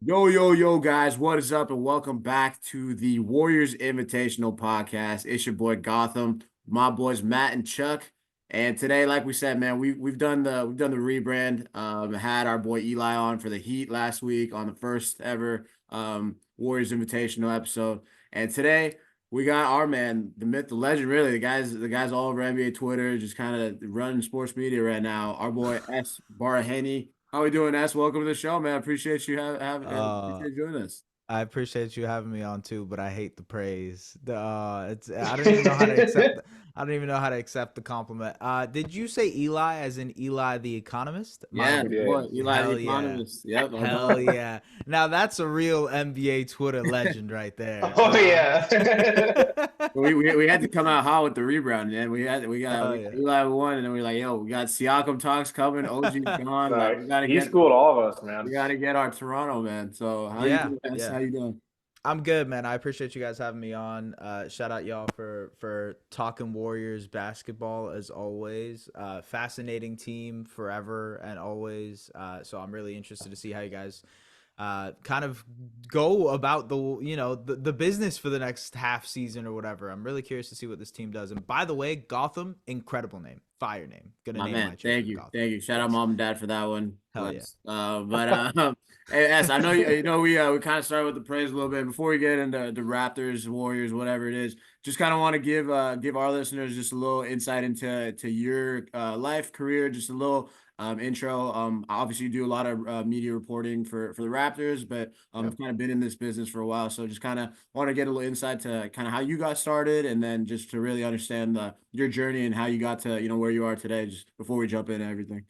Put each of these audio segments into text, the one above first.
Yo, yo, yo, guys, what is up? And welcome back to the Warriors Invitational Podcast. It's your boy Gotham, my boys Matt and Chuck. And today, like we said, man, we've done the rebrand. Had our boy Eli on for the Heat last week on the first ever Warriors Invitational episode. And today we got our man, the myth, the legend, really, the guys all over NBA Twitter, just kind of running sports media right now. Our boy Es Baraheni. How we doing, S? Welcome to the show, man. Appreciate you Uh, appreciate you doing this. I appreciate you having me on too, but I hate the praise. It's I don't even know how to accept. I don't even know how to accept the compliment. Did you say Eli as in Eli the Economist? Yeah, My the Yeah. boy, Eli the hell yeah, Economist. Yep, our hell dog. yeah. Now that's a real NBA Twitter legend right there. Oh yeah. We had to come out hot with the rebound, man. We Hell got yeah. Eli one, and then we're like, yo, we got Siakam talks coming. OG's gone. Like Like he schooled all of us, man. we gotta get our Toronto man. So how you Yeah, doing, S? How yeah. you doing? I'm good, man. I appreciate you guys having me on. Shout out y'all for talking Warriors basketball as always. Fascinating team forever and always. So I'm really interested to see how you guys kind of go about the business for the next half season or whatever. I'm really curious to see what this team does. And by the way, Gotham, incredible name, fire name. Gonna My name my man, thank children you, Gotham. thank you. Shout out Yes, mom and dad for that one. hell yeah. Hey, S, I know we kind of started with the praise a little bit before we get into the Raptors, Warriors, whatever it is. Just kind of want to give our listeners just a little insight into your life career, just a little intro. Obviously, you do a lot of media reporting for the Raptors, but Yep. you've kind of been in this business for a while. So just kind of want to get a little insight to kind of how you got started, and then just to really understand your journey and how you got to where you are today. Just before we jump into everything.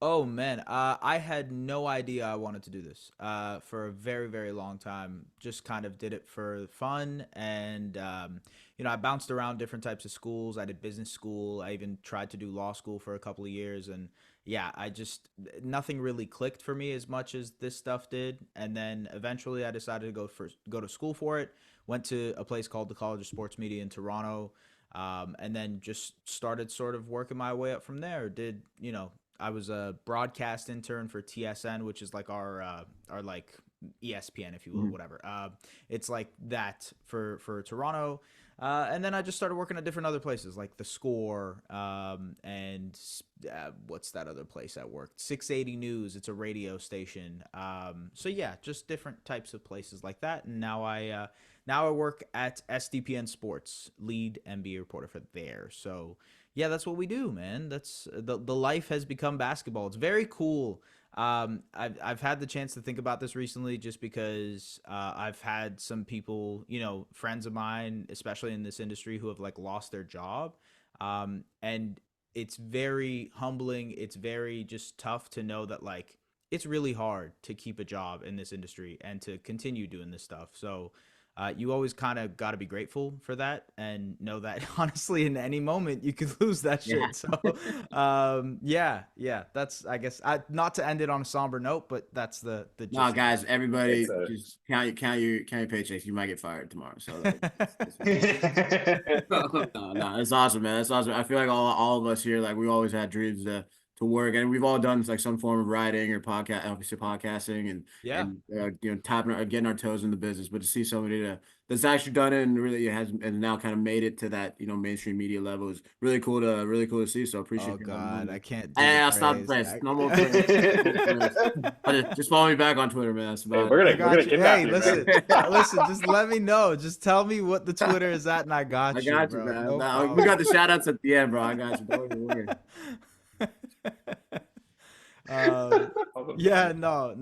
Oh man, I had no idea I wanted to do this for a very, very long time. Just kind of did it for fun, and I bounced around different types of schools. I did business school. I even tried to do law school for a couple of years, and yeah, I just nothing really clicked for me as much as this stuff did. And then eventually, I decided to go to school for it. Went to a place called the College of Sports Media in Toronto, and then just started sort of working my way up from there. I was a broadcast intern for TSN, which is like our like ESPN, if you will, Mhm. whatever. It's like that for Toronto, and then I just started working at different other places like the Score, and what's that other place I worked? 680 News. It's a radio station. So yeah, just different types of places like that. And now I work at SDPN Sports, lead NBA reporter for there. So yeah, that's what we do, man. That's the life has become basketball. It's very cool. I've had the chance to think about this recently, just because I've had some people, friends of mine, especially in this industry, who have like lost their job, and it's very humbling. It's very just tough to know that like it's really hard to keep a job in this industry and to continue doing this stuff. So you always kind of got to be grateful for that and know that honestly in any moment you could lose that Yeah. shit. So yeah, that's, I guess, not to end it on a somber note, but that's the No, gist of guys, It's everybody, a just count your paychecks. You might get fired tomorrow. So that's fine. it. No, it's awesome, man. That's awesome. I feel like all of us here, like we always had dreams to work, and we've all done like some form of writing or podcast, obviously podcasting, and Yeah. and tapping getting our toes in the business. But to see somebody that's actually done it and really has and now kind of made it to that mainstream media level is really cool to see. So Oh appreciate you having me on, God, I man. can't do Hey, the I'll stop the praise. praise. No more praise. No more praise. Just follow me back on Twitter, man. That's Hey, about we're I gonna we're gonna got you. kidnap Hey, you, man. listen. Just let me know. Just tell me what the Twitter is at, and I I got you, got you, bro. man. No Nah, we got problem. the shout outs at the end, bro. I got you. Don't even worry. um, Awesome. yeah, no.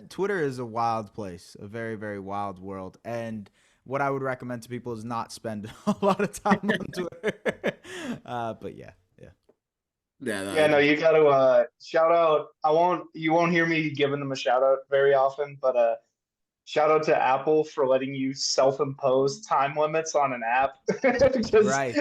Twitter is a wild place, a very, very wild world, and what I would recommend to people is not spend a lot of time on Twitter. But yeah, yeah. Yeah, Yeah, no, no, you got to shout out. You won't hear me giving them a shout out very often, but shout out to Apple for letting you self-impose time limits on an app. Because Right.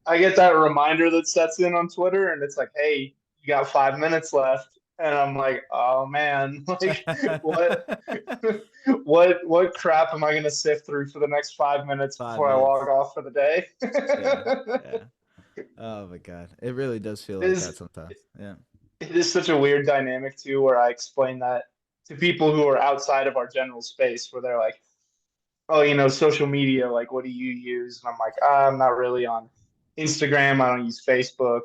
I get that reminder that sets in on Twitter, and it's like, hey, you got 5 minutes left, and I'm like, oh man, like what what crap am I gonna sift through for the next 5 minutes 5 before I log minutes. off for the day? Yeah, yeah. Oh my God, it really does feel It like that is sometimes. Yeah. it is such a weird dynamic too, where I explain that to people who are outside of our general space where they're like, oh, social media, like, what do you use? And I'm like, I'm not really on Instagram. I don't use Facebook.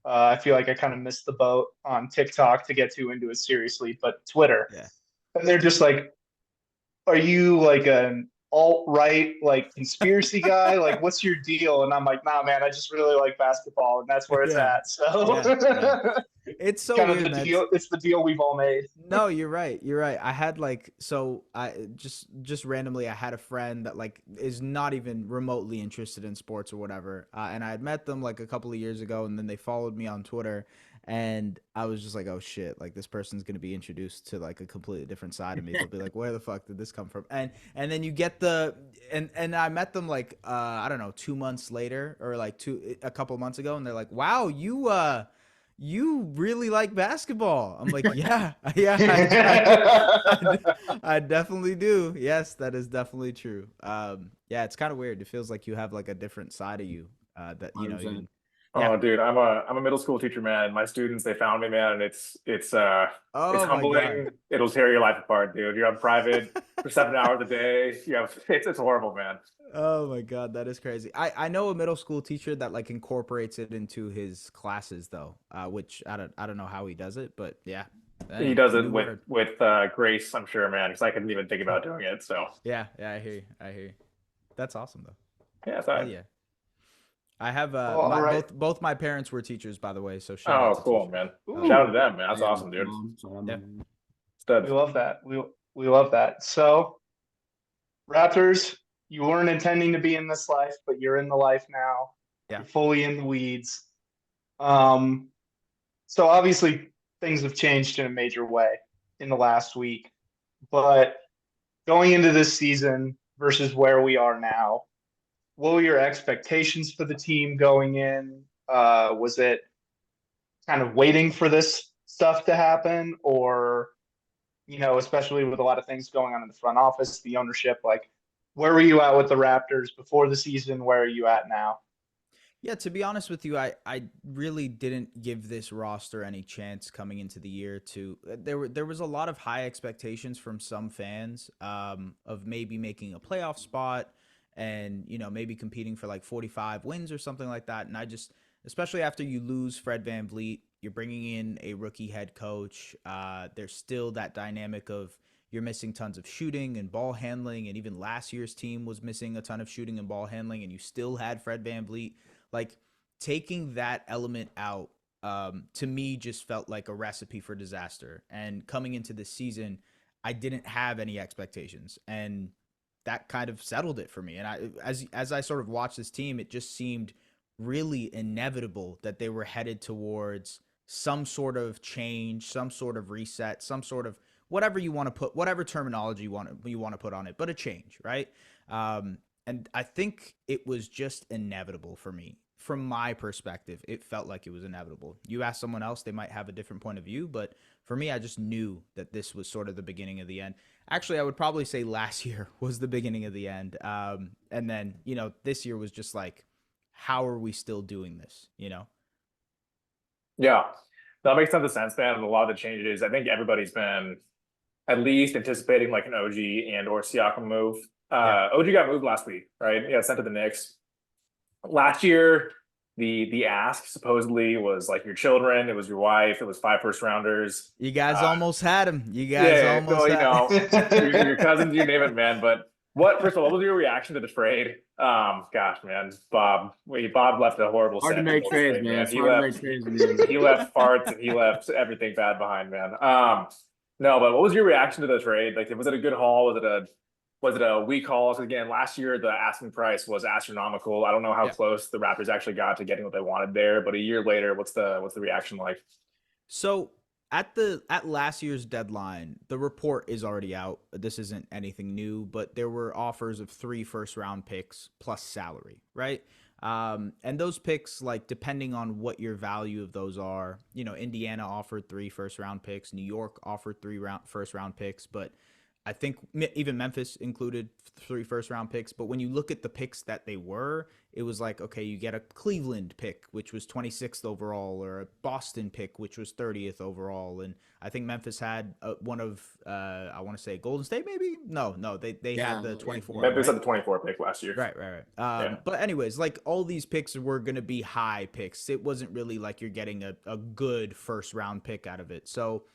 I feel like I kind of missed the boat on TikTok to get too into it seriously, but Twitter. Yeah. And they're just like, are you like an alt-right like conspiracy guy? Like, what's your deal? And I'm like, nah, man, I just really like basketball, and that's where it's Yeah. at. So Yeah. It's so kind of the weird, man. deal. It's the deal we've all made. No, you're right. You're right. I had like so I just randomly I had a friend that like is not even remotely interested in sports or whatever. And I had met them like a couple of years ago, and then they followed me on Twitter, and I was just like, oh shit, like this person's gonna be introduced to like a completely different side of me. They'll be like, where the fuck did this come from? And then you get and I met them like I don't know 2 months later or like a couple months ago, and they're like, wow, you really like basketball. I'm like, yeah, yeah, I definitely do. Yes, that is definitely true. Yeah, it's kind of weird. It feels like you have like a different side of you that you know. 100%. Yeah. Oh, dude, I'm a middle school teacher, man. My students, they found me, man, and it's Oh my humbling. God. It'll tear your life apart, dude. You're on private for 7 hours a day. You have it's horrible, man. Oh my God, that is crazy. I know a middle school teacher that like incorporates it into his classes though, which I don't know how he does it, but yeah. He does it new with word. with grace, I'm sure, man, because I couldn't even think about doing it. So Yeah, I hear you. I hear you. That's awesome though. yeah, Hell yeah. I have Well, all right. both my parents were teachers, by the way. So shout oh, out to cool, teachers. man. Ooh. Shout out to them, man. That's Yeah, awesome, dude. Yeah. We Studs. love that. We love that. So, Raptors, you weren't intending to be in this life, but you're in the life now. Yeah. You're fully in the weeds. So obviously things have changed in a major way in the last week. But going into this season versus where we are now, what were your expectations for the team going in? Was it kind of waiting for this stuff to happen, or especially with a lot of things going on in the front office, the ownership, like where were you at with the Raptors before the season? Where are you at now? Yeah, to be honest with you, I really didn't give this roster any chance coming into the year. There was a lot of high expectations from some fans of maybe making a playoff spot and maybe competing for like 45 wins or something like that. And I just, especially after you lose Fred VanVleet, you're bringing in a rookie head coach. There's still that dynamic of you're missing tons of shooting and ball handling, and even last year's team was missing a ton of shooting and ball handling, and you still had Fred VanVleet. Like taking that element out, to me just felt like a recipe for disaster. And coming into this season, I didn't have any expectations, and that kind of settled it for me. And as I sort of watched this team, it just seemed really inevitable that they were headed towards some sort of change, some sort of reset, some sort of whatever you want to put, whatever terminology you want to put on it, but a change, right? And I think it was just inevitable for me. From my perspective, it felt like it was inevitable. You ask someone else, they might have a different point of view, but for me, I just knew that this was sort of the beginning of the end. Actually, I would probably say last year was the beginning of the end. And then, this year was just like, how are we still doing this, Yeah, that makes tons of sense, man. And a lot of the changes, I think everybody's been at least anticipating like an OG and or Siakam move. OG got moved last week, right? Yeah, sent to the Knicks. Last year, the ask supposedly was like your children, it was your wife, it was 5 first rounders. You guys almost had him. You guys almost had him. Your cousins, you name it, man. But first of all, what was your reaction to the trade? Gosh, man, Bob left a horrible Hard to set make in the trades, trade, man. It's He hard to left, make trades in the he left farts and he left everything bad behind, man. No, but what was your reaction to the trade? Like, was it a good haul? Was it a weak haul? Because again, last year the asking price was astronomical. I don't know how close the Raptors actually got to getting what they wanted there, but a year later, what's the reaction like? So at last year's deadline, the report is already out. This isn't anything new, but there were offers of 3 first-round picks plus salary, right? And those picks, like depending on what your value of those are, Indiana offered 3 first-round picks, New York offered 3 first-round picks, but I think even Memphis included 3 first-round picks. But when you look at the picks that they were, it was like, okay, you get a Cleveland pick, which was 26th overall, or a Boston pick, which was 30th overall. And I think Memphis had one of, I want to say Golden State, maybe? No, they had the 24. Memphis right? had the 24 pick last year. Right. Yeah. But anyways, like all these picks were going to be high picks. It wasn't really like you're getting a good first-round pick out of it. So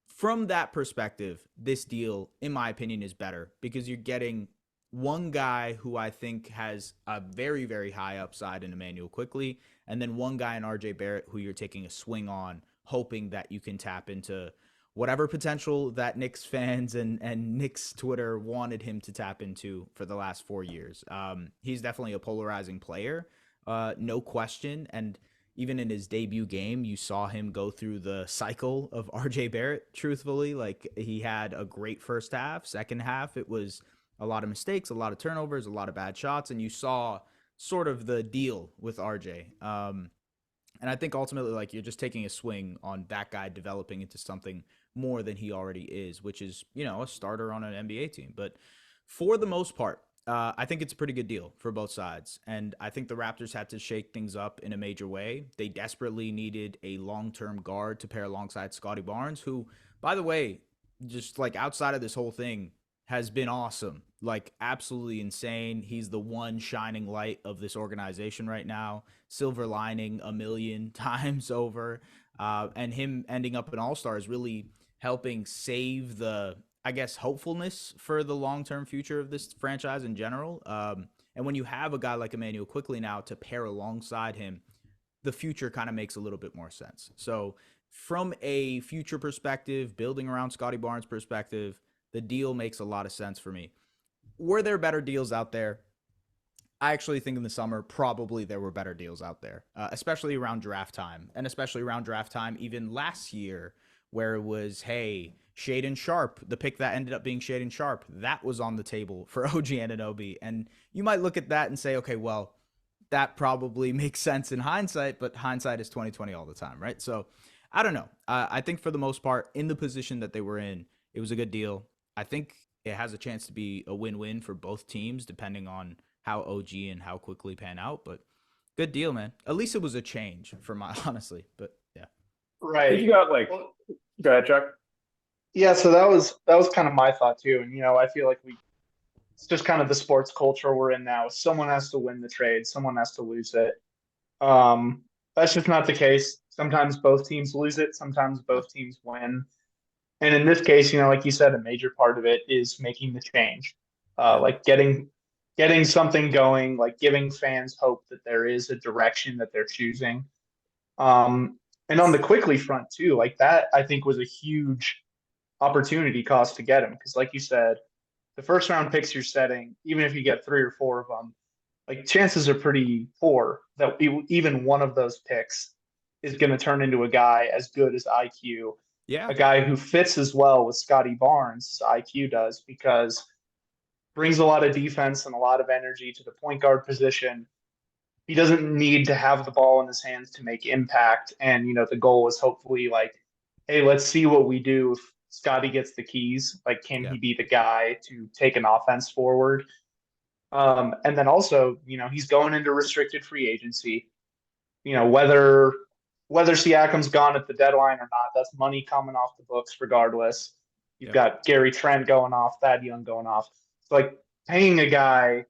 from that perspective, this deal, in my opinion, is better because you're getting one guy who I think has a very, very high upside in Emmanuel Quickley, and then one guy in RJ Barrett who you're taking a swing on, hoping that you can tap into whatever potential that Knicks fans and Knicks Twitter wanted him to tap into for the last 4 years. He's definitely a polarizing player, no question, and even in his debut game, you saw him go through the cycle of RJ Barrett, truthfully. Like, he had a great first half. Second half, it was a lot of mistakes, a lot of turnovers, a lot of bad shots, and you saw sort of the deal with RJ. And I think ultimately, like, you're just taking a swing on that guy developing into something more than he already is, which is, a starter on an NBA team. But for the most part, I think it's a pretty good deal for both sides. And I think the Raptors had to shake things up in a major way. They desperately needed a long-term guard to pair alongside Scotty Barnes, who, by the way, just like outside of this whole thing, has been awesome. Like, absolutely insane. He's the one shining light of this organization right now. Silver lining a million times over. And him ending up an all-star is really helping save the, I guess, hopefulness for the long-term future of this franchise in general. And when you have a guy like Emmanuel Quickley now to pair alongside him, the future kind of makes a little bit more sense. So from a future perspective, building around Scotty Barnes' perspective, the deal makes a lot of sense for me. Were there better deals out there? I actually think in the summer, probably there were better deals out there, especially around draft time, and especially around draft time even last year, where it was, hey, Shaedon Sharpe, the pick that ended up being Shaedon Sharpe, that was on the table for OG Anunoby. And you might look at that and say, okay, well, that probably makes sense in hindsight, but hindsight is 2020 all the time, right? So I don't know. I think for the most part, in the position that they were in, it was a good deal. I think it has a chance to be a win-win for both teams, depending on how OG and how Quickly pan out. But good deal, man. At least it was a change for my, honestly. But yeah. Right. I think you got go ahead, Chuck. Yeah, so that was kind of my thought too. And I feel like it's just kind of the sports culture we're in now. Someone has to win the trade, someone has to lose it. That's just not the case. Sometimes both teams lose it, sometimes both teams win. And in this case, like you said, a major part of it is making the change. Like getting something going, like giving fans hope that there is a direction that they're choosing. And on the Quickly front too, like that I think was a huge opportunity cost to get him, because like you said, the first round picks you're setting, even if you get 3 or 4 of them, like chances are pretty poor that even one of those picks is going to turn into a guy as good as IQ. Yeah. A guy who fits as well with Scotty Barnes as IQ does, because brings a lot of defense and a lot of energy to the point guard position. He doesn't need to have the ball in his hands to make impact. And, the goal is hopefully like, hey, let's see what we do if Scotty gets the keys. Like, can he be the guy to take an offense forward? And then also, he's going into restricted free agency. Whether Siakam's gone at the deadline or not, that's money coming off the books regardless. You've got Gary Trent going off, Thad Young going off. So, like, paying a guy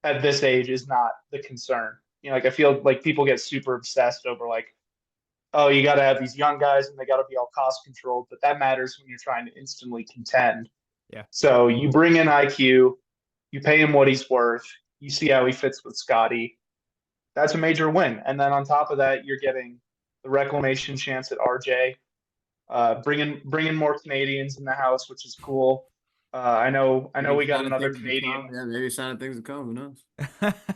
at this age is not the concern. Like, I feel like people get super obsessed over like, oh, you got to have these young guys and they got to be all cost controlled, but that matters when you're trying to instantly contend. Yeah. So you bring in IQ, you pay him what he's worth, you see how he fits with Scotty. That's a major win. And then on top of that, you're getting the reclamation chance at RJ, bringing more Canadians in the house, which is cool. I know we got another Canadian. Yeah, maybe signing things to come. Who knows?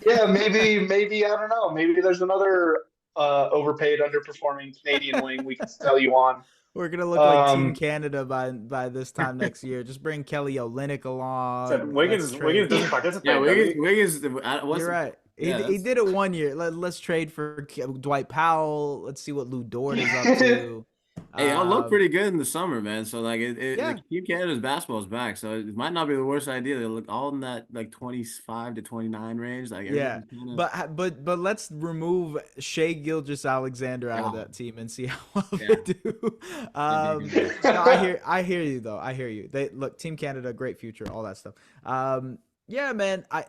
Yeah, maybe I don't know. Maybe there's another overpaid, underperforming Canadian wing we can sell you on. We're gonna look like Team Canada by this time next year. Just bring Kelly Olynyk along. Wiggins doesn't participate. Yeah, Wiggins. You're right. He did it one year. Let's trade for Dwight Powell. Let's see what Lou Dort is up to. Hey, y'all look Um, pretty good in the summer, man. So like yeah, like Team Canada's basketball is back. So it might not be the worst idea. They look all in that like 25 to 29 range. Like yeah. everybody's kind of But let's remove Shea Gilgeous-Alexander out of yeah, that team and see how well they yeah. do. They do good. No, I hear you though. I hear you. They look Team Canada, great future, all that stuff. Yeah, man. I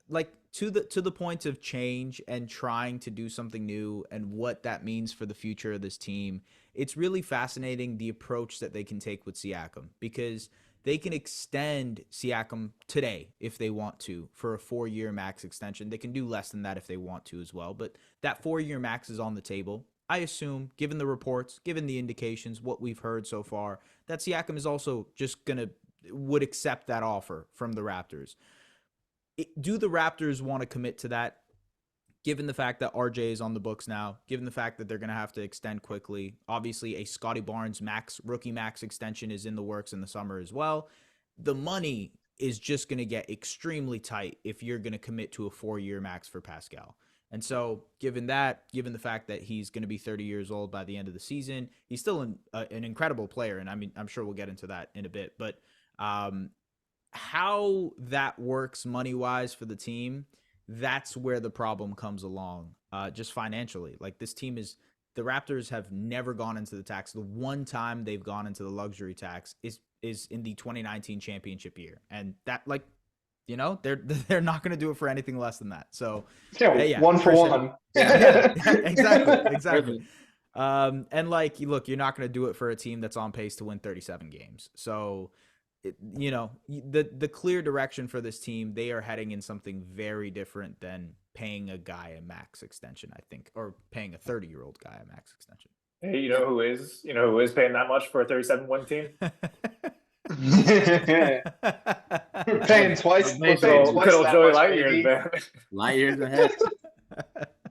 like to the point of change and trying to do something new and what that means for the future of this team. It's really fascinating the approach that they can take with Siakam because they can extend Siakam today if they want to for a 4-year max extension. They can do less than that if they want to as well, but that 4-year max is on the table. I assume, given the reports, given the indications, what we've heard so far, that Siakam is also just would accept that offer from the Raptors. Do the Raptors want to commit to that? Given the fact that RJ is on the books now, given the fact that they're going to have to extend quickly, obviously a Scotty Barnes rookie max extension is in the works in the summer as well. The money is just going to get extremely tight if you're going to commit to a 4-year max for Pascal. And so, given the fact that he's going to be 30 years old by the end of the season, he's still an incredible player. And I mean, I'm sure we'll get into that in a bit. But how that works money wise for the team, that's where the problem comes along, just financially. Like the Raptors have never gone into the tax. The one time they've gone into the luxury tax is in the 2019 championship year, and that they're not going to do it for anything less than that. So Yeah, one for Christian, one. yeah, exactly, exactly. Perfect. And like, look, you're not going to do it for a team that's on pace to win 37 games. So the clear direction for this team, they are heading in something very different than paying a guy a max extension, I think, or paying a 30-year-old guy a max extension. Hey, you know who is paying that much for a 37-win team? We're paying twice. We're Good paying Good twice old that Joey much, Light years, baby. man. Light years ahead.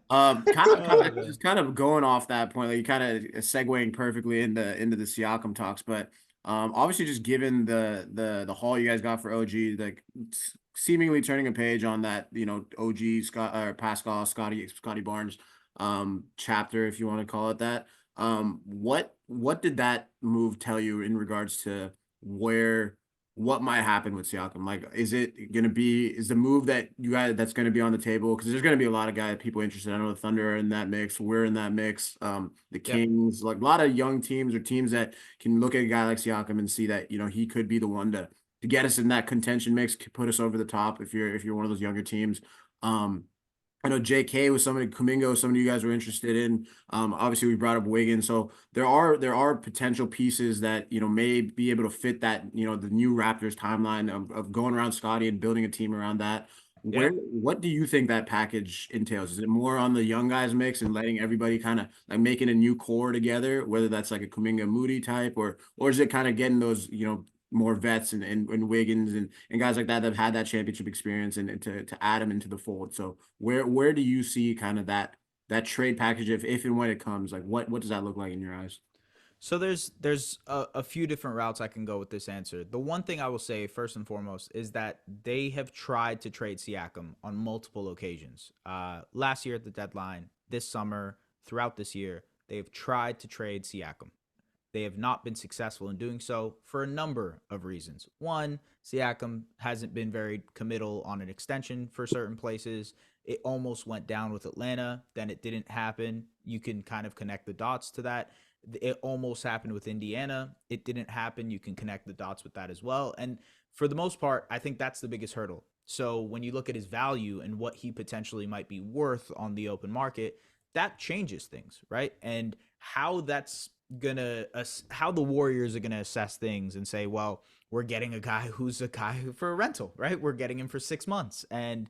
Oh, man. Just kind of going off that point, like you kind of segueing perfectly into the Siakam talks, but obviously just given the haul you guys got for OG, like seemingly turning a page on that, OG Scott or Pascal Scotty Barnes chapter, if you want to call it that. What did that move tell you in regards to what might happen with Siakam? Like, is the move that you guys that's going to be on the table? Because there's going to be a lot of people interested. I know the Thunder are in that mix. We're in that mix. The Yep. Kings, like a lot of young teams or teams that can look at a guy like Siakam and see that, he could be the one to get us in that contention mix, put us over the top if you're one of those younger teams. I know JK was somebody, Kuminga, somebody you guys were interested in. Obviously we brought up Wiggins. So there are potential pieces that, may be able to fit that, the new Raptors timeline of going around Scotty and building a team around that. Yeah. What do you think that package entails? Is it more on the young guys mix and letting everybody kind of like making a new core together, whether that's like a Kuminga Moody type or is it kind of getting those, more vets and Wiggins and guys like that have had that championship experience and to add them into the fold. So where do you see kind of that trade package if and when it comes? Like what does that look like in your eyes? So there's a few different routes I can go with this answer. The one thing I will say first and foremost is that they have tried to trade Siakam on multiple occasions. Last year at the deadline, this summer, throughout this year, they have tried to trade Siakam. They have not been successful in doing so for a number of reasons. One, Siakam hasn't been very committal on an extension for certain places. It almost went down with Atlanta, then it didn't happen. You can kind of connect the dots to that. It almost happened with Indiana. It didn't happen. You can connect the dots with that as well. And for the most part, I think that's the biggest hurdle. So when you look at his value and what he potentially might be worth on the open market, that changes things, right? And how how the Warriors are gonna assess things and say, well, we're getting a guy who's a guy for a rental, right? We're getting him for 6 months. And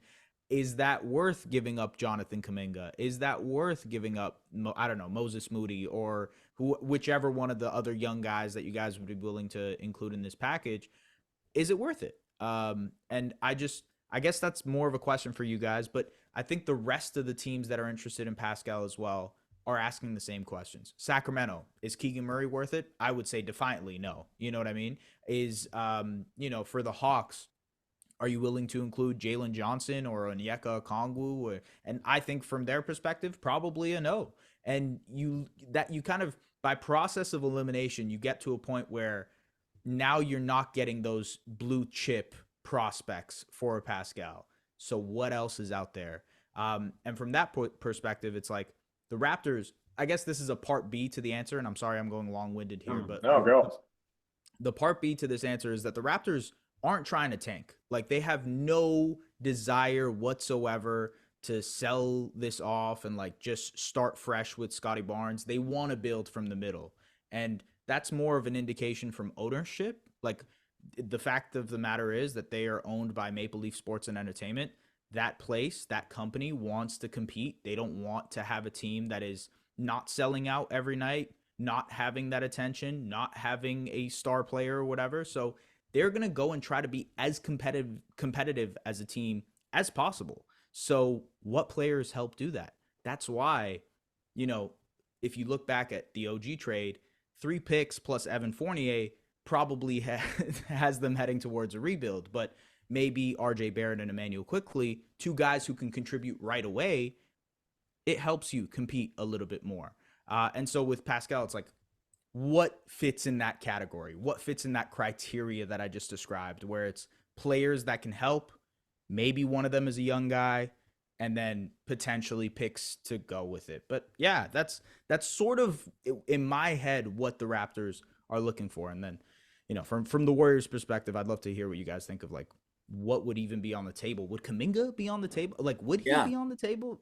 is that worth giving up Jonathan Kuminga? Is that worth giving up, I don't know, Moses Moody or whichever one of the other young guys that you guys would be willing to include in this package? Is it worth it? And I guess that's more of a question for you guys, but I think the rest of the teams that are interested in Pascal as well are asking the same questions. Sacramento, is Keegan Murray worth it? I would say defiantly no. You know what I mean? Is, for the Hawks, are you willing to include Jalen Johnson or Onyeka Okongwu? And I think from their perspective, probably a no. And you kind of, by process of elimination, you get to a point where now you're not getting those blue chip prospects for Pascal. So what else is out there? And from that perspective, it's like the Raptors, I guess this is a part B to the answer, and I'm sorry I'm going long-winded here, but no, go. The part B to this answer is that the Raptors aren't trying to tank. Like, they have no desire whatsoever to sell this off and like just start fresh with Scotty Barnes. They want to build from the middle. And that's more of an indication from ownership. Like, the fact of the matter is that they are owned by Maple Leaf Sports and Entertainment. That place, that company wants to compete. They don't want to have a team that is not selling out every night, not having that attention, not having a star player or whatever. So they're going to go and try to be as competitive as a team as possible. So what players help do that? That's why, you know, if you look back at the OG trade, 3 picks plus Evan Fournier probably has them heading towards a rebuild. But maybe RJ Barrett and Emmanuel Quickley, 2 guys who can contribute right away, it helps you compete a little bit more. And so with Pascal, it's like, what fits in that category? What fits in that criteria that I just described, where it's players that can help, maybe one of them is a young guy, and then potentially picks to go with it. But yeah, that's sort of in my head what the Raptors are looking for. And then, you know, from the Warriors' perspective, I'd love to hear what you guys think of like what would even be on the table. Would Kuminga be on the table? Like, would he be on the table?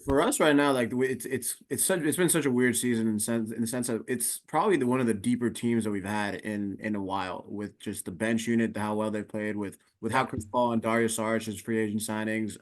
For us right now, like it's been such a weird season in the sense of it's probably one of the deeper teams that we've had in a while, with just the bench unit, how well they played, with how Chris Paul and Dario Saric's free agent signings,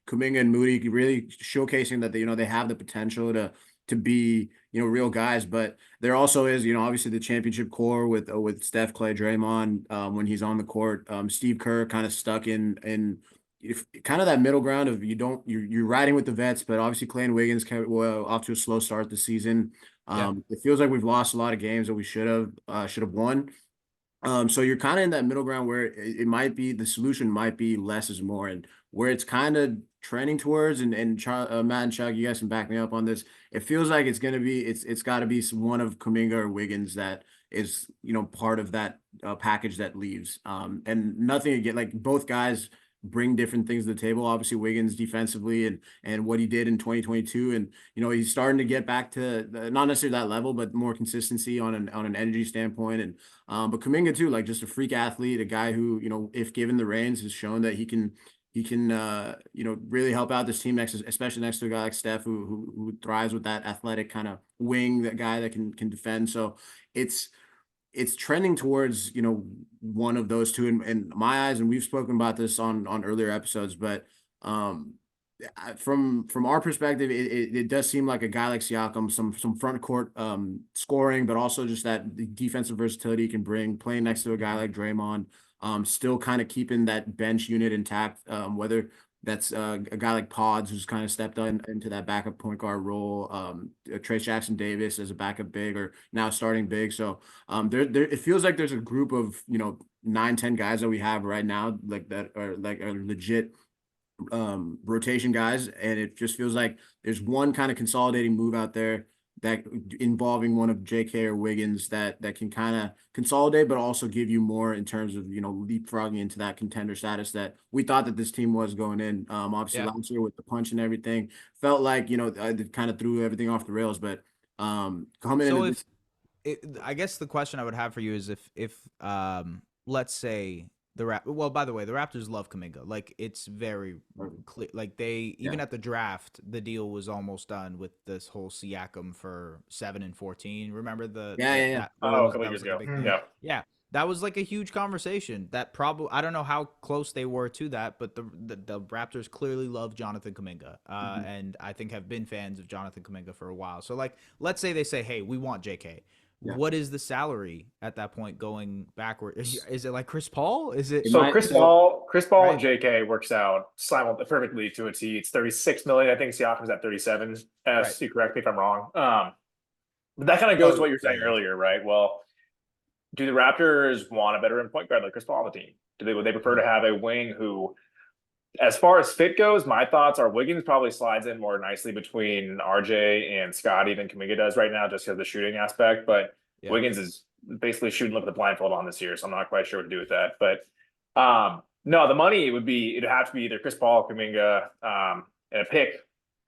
Kuminga and Moody really showcasing that they have the potential to be, real guys. But there also is, obviously the championship core with Steph, Clay, Draymond, when he's on the court. Steve Kerr kind of stuck in if kind of that middle ground of you're riding with the vets, but obviously Clay and Wiggins off to a slow start this season. It feels like we've lost a lot of games that we should have won. So you're kind of in that middle ground where it might be, the solution might be less is more, and where it's kind of trending towards, and Matt and Chuck, you guys can back me up on this. It feels like it's got to be one of Kuminga or Wiggins that is, part of that package that leaves. And nothing again, like both guys bring different things to the table. Obviously Wiggins defensively and what he did in 2022, and he's starting to get back to not necessarily that level, but more consistency on an energy standpoint. And but Kuminga too, like just a freak athlete, a guy who if given the reins has shown that he can really help out this team especially next to a guy like Steph who thrives with that athletic kind of wing, that guy that can defend. So it's trending towards, one of those two in my eyes. And we've spoken about this on earlier episodes, but from our perspective, it does seem like a guy like Siakam, some front court scoring, but also just that defensive versatility he can bring, playing next to a guy like Draymond, still kind of keeping that bench unit intact, whether that's a guy like Pods, who's kind of stepped into that backup point guard role. Trace Jackson Davis as a backup big, or now starting big. So there it feels like there's a group of 9-10 guys that we have right now, like that are legit rotation guys, and it just feels like there's one kind of consolidating move out there that involving one of JK or Wiggins that can kind of consolidate, but also give you more in terms of, leapfrogging into that contender status that we thought that this team was going in. Obviously last year with the punch and everything felt like, it kind of threw everything off the rails, but coming in. I guess the question I would have for you is if let's say well, by the way, the Raptors love Kuminga. Like, it's very clear. Like, they even at the draft, the deal was almost done with this whole Siakam for 7 and 14. Remember a couple years ago. Yeah, that was like a huge conversation. That probably, I don't know how close they were to that, but the Raptors clearly love Jonathan Kuminga, and I think have been fans of Jonathan Kuminga for a while. So like, let's say they say, hey, we want JK. Yeah. What is the salary at that point going backward? Is it like Chris Paul? Is it so Chris Paul right? And JK works out perfectly to a T. It's 36 million. I think Siakam's at 37. You correct me if I'm wrong. But that kind of goes to what you were saying earlier, right? Well, do the Raptors want a veteran point guard like Chris Paul on the team? Would they prefer to have a wing who As far as fit goes, my thoughts are Wiggins probably slides in more nicely between RJ and Scotty than Kuminga does right now, just because of the shooting aspect. But Yeah. Wiggins is basically shooting with the blindfold on this year, so I'm not quite sure what to do with that. But no, the money it'd have to be either Chris Paul, Kuminga, and a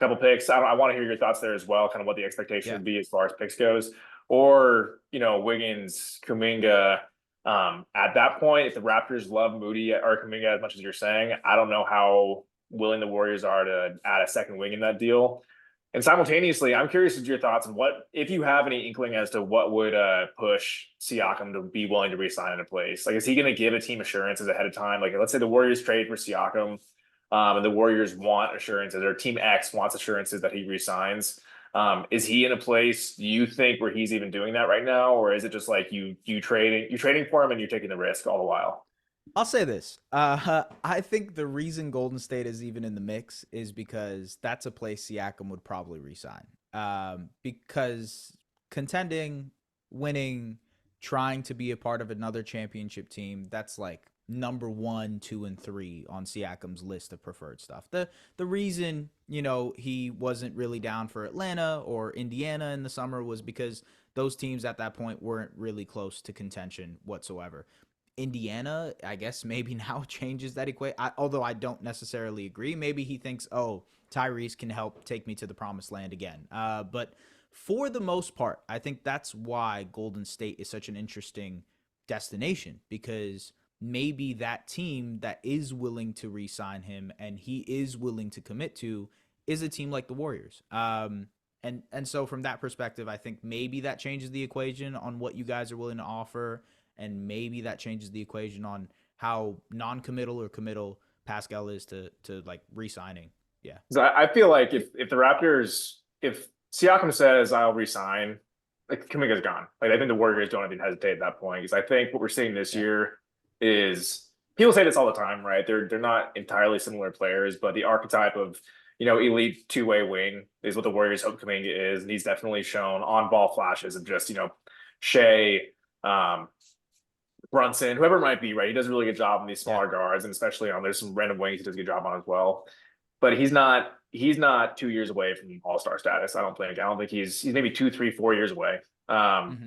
couple picks. I want to hear your thoughts there as well, kind of what the expectation would be as far as picks goes, or Wiggins, Kuminga. At that point, if the Raptors love Moody or Kuminga as much as you're saying, I don't know how willing the Warriors are to add a second wing in that deal. And simultaneously, I'm curious as your thoughts on what, if you have any inkling as to what would push Siakam to be willing to re-sign in a place. Like, is he going to give a team assurances ahead of time? Like, let's say the Warriors trade for Siakam, and the Warriors want assurances, or Team X wants assurances that he resigns. Is he in a place, do you think, where he's even doing that right now, or is it just like you're trading for him and you're taking the risk all the while? I'll say this. I think the reason Golden State is even in the mix is because that's a place Siakam would probably resign. Because contending, winning, trying to be a part of another championship team, that's like number 1, 2, and 3 on Siakam's list of preferred stuff. The reason, he wasn't really down for Atlanta or Indiana in the summer was because those teams at that point weren't really close to contention whatsoever. Indiana, I guess maybe now changes that equation. Although I don't necessarily agree. Maybe he thinks, oh, Tyrese can help take me to the promised land again. But for the most part, I think that's why Golden State is such an interesting destination, because maybe that team that is willing to re-sign him and he is willing to commit to is a team like the Warriors. And so from that perspective, I think maybe that changes the equation on what you guys are willing to offer. And maybe that changes the equation on how non-committal or committal Pascal is to like re-signing. Yeah. I feel like if the Raptors, if Siakam says I'll resign, like Kuminga's gone. Like, I think the Warriors don't even hesitate at that point, because I think what we're seeing this year is, people say this all the time, right? They're not entirely similar players, but the archetype of elite two-way wing is what the Warriors hope Kuminga is, and he's definitely shown on-ball flashes of just Shea, Brunson, whoever it might be, right? He does a really good job on these smaller guards, and especially there's some random wings he does a good job on as well. But he's not 2 years away from all-star status. I don't think he's maybe 2, 3, 4 years away.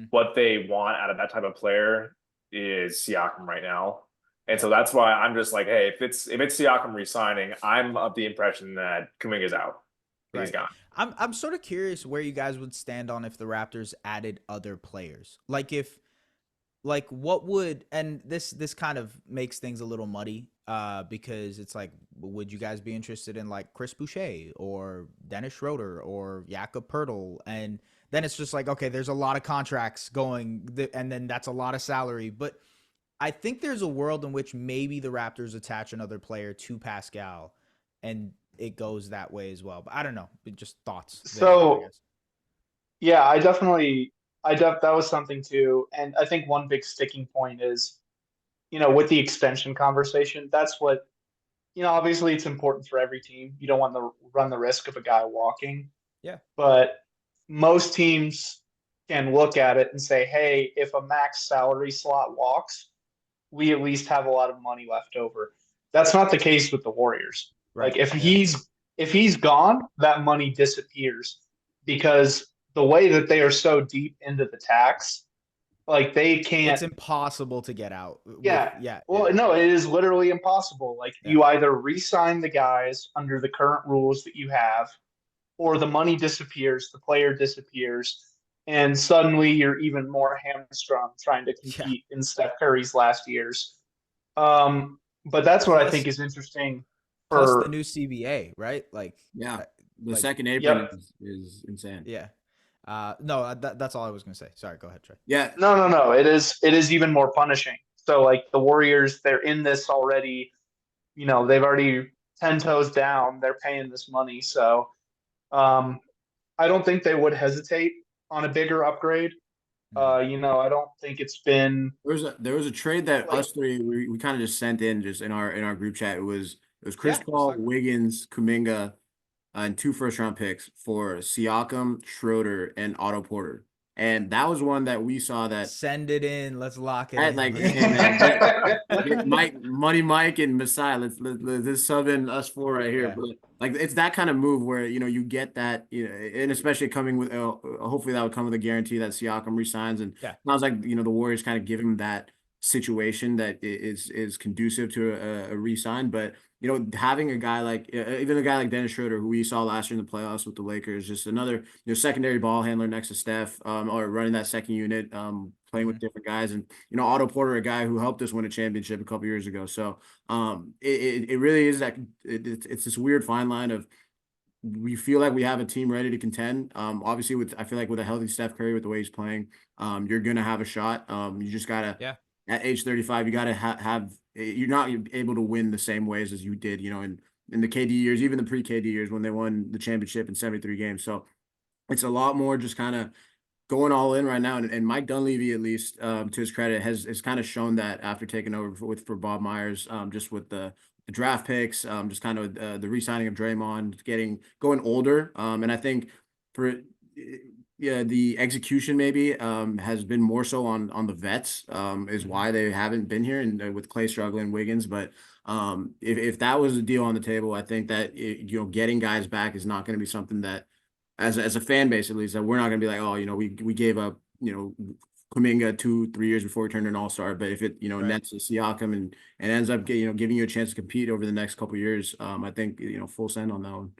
What they want out of that type of player is Siakam right now. And so that's why I'm just like, hey, if it's Siakam re-signing, I'm of the impression that Kuminga's out. Right. He's gone. I'm sort of curious where you guys would stand on if the Raptors added other players. Like what would, and this kind of makes things a little muddy, because it's like, would you guys be interested in like Chris Boucher or Dennis Schroeder or Jakob Poeltl? And then it's just like, okay, there's a lot of contracts going, and then that's a lot of salary. But I think there's a world in which maybe the Raptors attach another player to Pascal, and it goes that way as well. But I don't know, just thoughts. So, yeah, that was something too. And I think one big sticking point is, with the extension conversation, that's what, obviously it's important for every team. You don't want to run the risk of a guy walking. Yeah. But most teams can look at it and say, hey, if a max salary slot walks, we at least have a lot of money left over. That's not the case with the Warriors. Right. Like, if he's gone, that money disappears, because the way that they are so deep into the tax, like, they can't. It's impossible to get out. Yeah. Well, no, it is literally impossible. Like, you either re-sign the guys under the current rules that you have, or the money disappears, the player disappears, and suddenly you're even more hamstrung trying to compete in Steph Curry's last years. But that's what I think is interesting. Plus the new CBA, right? Like, the second apron is insane. Yeah. No, that's all I was going to say. Sorry, go ahead, Trey. Yeah. No. It is even more punishing. So, like, the Warriors, they're in this already. They've already 10 toes down. They're paying this money. So, I don't think they would hesitate on a bigger upgrade. I don't think it's been. There was a trade that us three we kind of just sent in just in our group chat. It was Chris Paul, Wiggins, Kuminga, and 2 first-round picks for Siakam, Schroeder, and Otto Porter. And that was one that we saw that Send it in. Let's lock it at in. like, hey man, get Mike and Messiah. Let's sub in us four right here. Yeah. But like it's that kind of move where you get that, and especially coming with hopefully that would come with a guarantee that Siakam resigns, and Yeah. sounds like the Warriors kind of give him that situation that is conducive to a resign. But having a guy like even a guy like Dennis Schroeder, who we saw last year in the playoffs with the Lakers, just another secondary ball handler next to Steph, or running that second unit, playing with different guys, and Otto Porter, a guy who helped us win a championship a couple years ago. So it really is that it's this weird fine line of, we feel like we have a team ready to contend. Obviously I feel like with a healthy Steph Curry, with the way he's playing, you're gonna have a shot. You just gotta, at age 35, you gotta have. You're not able to win the same ways as you did, in the KD years, even the pre-KD years when they won the championship in 73 games. So it's a lot more just kind of going all in right now. And Mike Dunleavy, at least to his credit, has kind of shown that after taking over for Bob Myers, just with the draft picks, just kind of the re-signing of Draymond, going older. And I think for the execution maybe has been more so on the vets, is why they haven't been here, and with Clay struggling, Wiggins. But if that was a deal on the table, I think that getting guys back is not going to be something that, as a fan base at least, that we're not going to be like, oh, we gave up Kuminga 2-3 years before we turned an all-star. But if it nets to Siakam and ends up giving you a chance to compete over the next couple of years, I think full send on that one.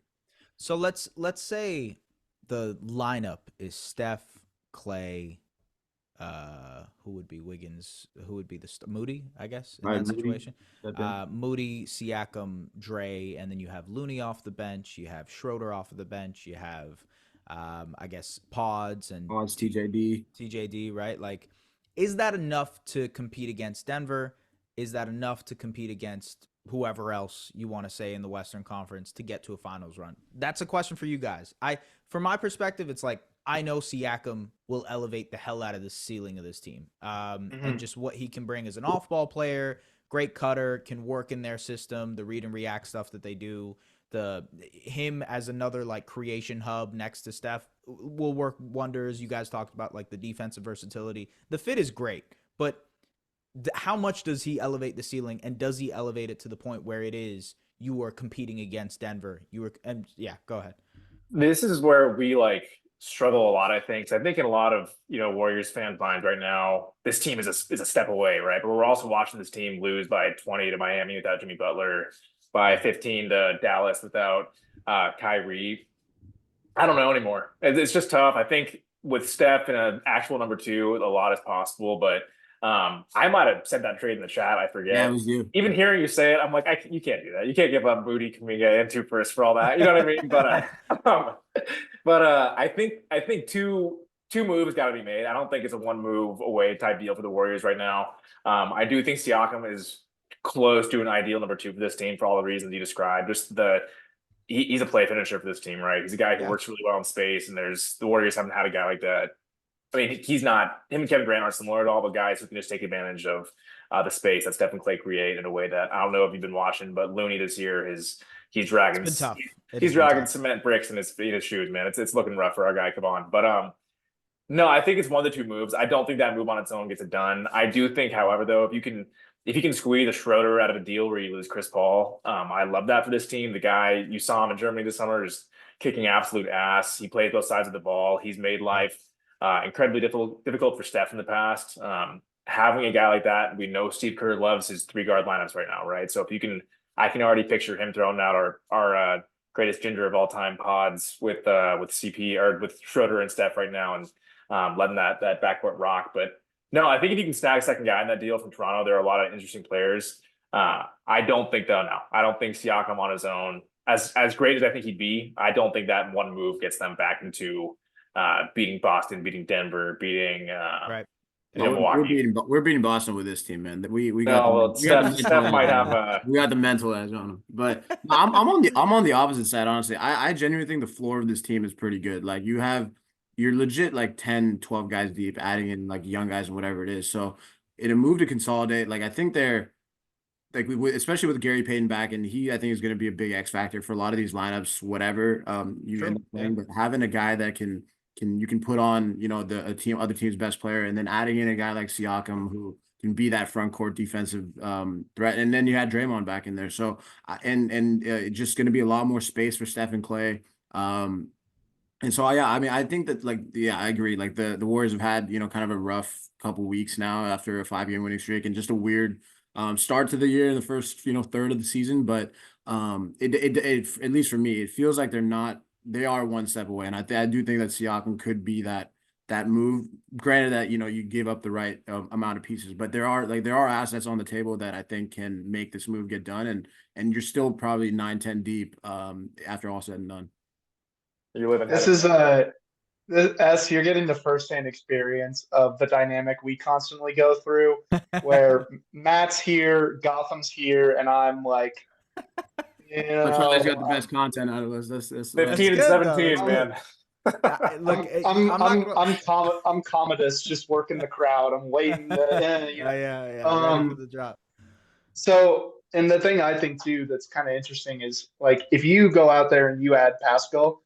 So let's say the lineup is Steph, Clay, who would be Wiggins, who would be Moody, I guess, in that situation. Moody, Siakam, Dre, and then you have Looney off the bench. You have Schroeder off of the bench. You have, I guess, Pods and TJD, right? Like, is that enough to compete against Denver? Is that enough to compete against whoever else you want to say in the Western Conference to get to a finals run? That's a question for you guys. From my perspective, it's like, I know Siakam will elevate the hell out of the ceiling of this team. And just what he can bring as an off-ball player, great cutter, can work in their system, the read and react stuff that they do. Him as another like creation hub next to Steph will work wonders. You guys talked about like the defensive versatility. The fit is great, but how much does he elevate the ceiling, and does he elevate it to the point where it is you are competing against Denver? Go ahead. This is where we struggle a lot, I think. So I think in a lot of Warriors fan minds right now, this team is a step away, right? But we're also watching this team lose by 20 to Miami without Jimmy Butler, by 15 to Dallas without Kyrie. I don't know anymore. It's just tough. I think with Steph and an actual number two, a lot is possible. But I might have said that trade in the chat. I forget. Yeah, it was you. Even hearing you say it, I'm like, you can't do that. You can't give up Moody, Kuminga, and 2 firsts for all that. You know what I mean? But I think two moves got to be made. I don't think it's a one move away type deal for the Warriors right now. I do think Siakam is close to an ideal number two for this team for all the reasons you described. Just he's a play finisher for this team, right? He's a guy who works really well in space, and the Warriors haven't had a guy like that. I mean, him and Kevin Durant aren't similar at all, but guys who can just take advantage of the space that Steph and Clay create in a way that, I don't know if you've been watching, but Looney this year he's dragging cement bricks in his shoes, man. It's looking rough for our guy. Come on. But no, I think it's one of the two moves. I don't think that move on its own gets it done. I do think, however, though, if you can squeeze a Schroeder out of a deal where you lose Chris Paul, I love that for this team. The guy, you saw him in Germany this summer, just kicking absolute ass. He plays both sides of the ball. He's made life incredibly difficult for Steph in the past. Having a guy like that, we know Steve Kerr loves his 3-guard lineups right now, right? So I can already picture him throwing out our greatest ginger of all time Pods with CP or with Schroeder and Steph right now, and letting that backcourt rock. But no, I think if you can snag a second guy in that deal from Toronto, there are a lot of interesting players. I don't think Siakam on his own, as great as I think he'd be, I don't think that one move gets them back into beating Boston, beating Denver, beating Milwaukee. We're beating Boston with this team, man. We got Steph might have we got the mental edge on them. But I'm on the opposite side, honestly. I genuinely think the floor of this team is pretty good. Like you're legit like 10, 12 guys deep, adding in like young guys and whatever it is. So in a move to consolidate, like I think they're like especially with Gary Payton back, and I think is going to be a big X factor for a lot of these lineups, whatever you end up playing. But having a guy that can you can put on, you know, other team's best player, and then adding in a guy like Siakam who can be that front court defensive threat, and then you had Draymond back in there. So just going to be a lot more space for Steph and Clay. And so yeah, I mean, I think that like yeah, I agree. Like the Warriors have had, you know, kind of a rough couple weeks now after a 5-game winning streak, and just a weird start to the year in the first, you know, third of the season. But it at least for me, it feels like they are one step away, and I do think that Siakam could be that move. Granted that, you know, you give up the right amount of pieces, but there are assets on the table that I think can make this move get done, and you're still probably 9-10 deep after all said and done. You're living. This is you're getting the firsthand experience of the dynamic we constantly go through, where Matt's here, Gotham's here, and I'm like, you That's why he's got the know, best content out of us. That's 15 and good, 17, though. man. Look, I'm Commodus, just working the crowd. I'm waiting. Yeah. Ready for the drop. So, and the thing I think too that's kind of interesting is like if you go out there and you add Pascal,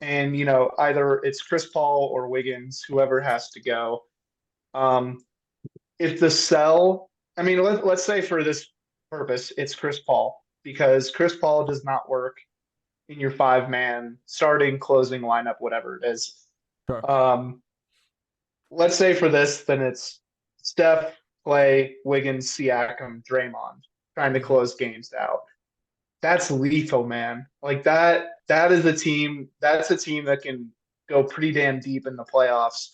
and you know either it's Chris Paul or Wiggins, whoever has to go. Um, if the sell, I mean, let's say for this purpose, it's Chris Paul because Chris Paul does not work in your 5-man starting, closing lineup, whatever it is. Sure. Let's say for this, then it's Steph, Clay, Wiggins, Siakam, Draymond trying to close games out. That's lethal, man. Like that is a team. That's a team that can go pretty damn deep in the playoffs.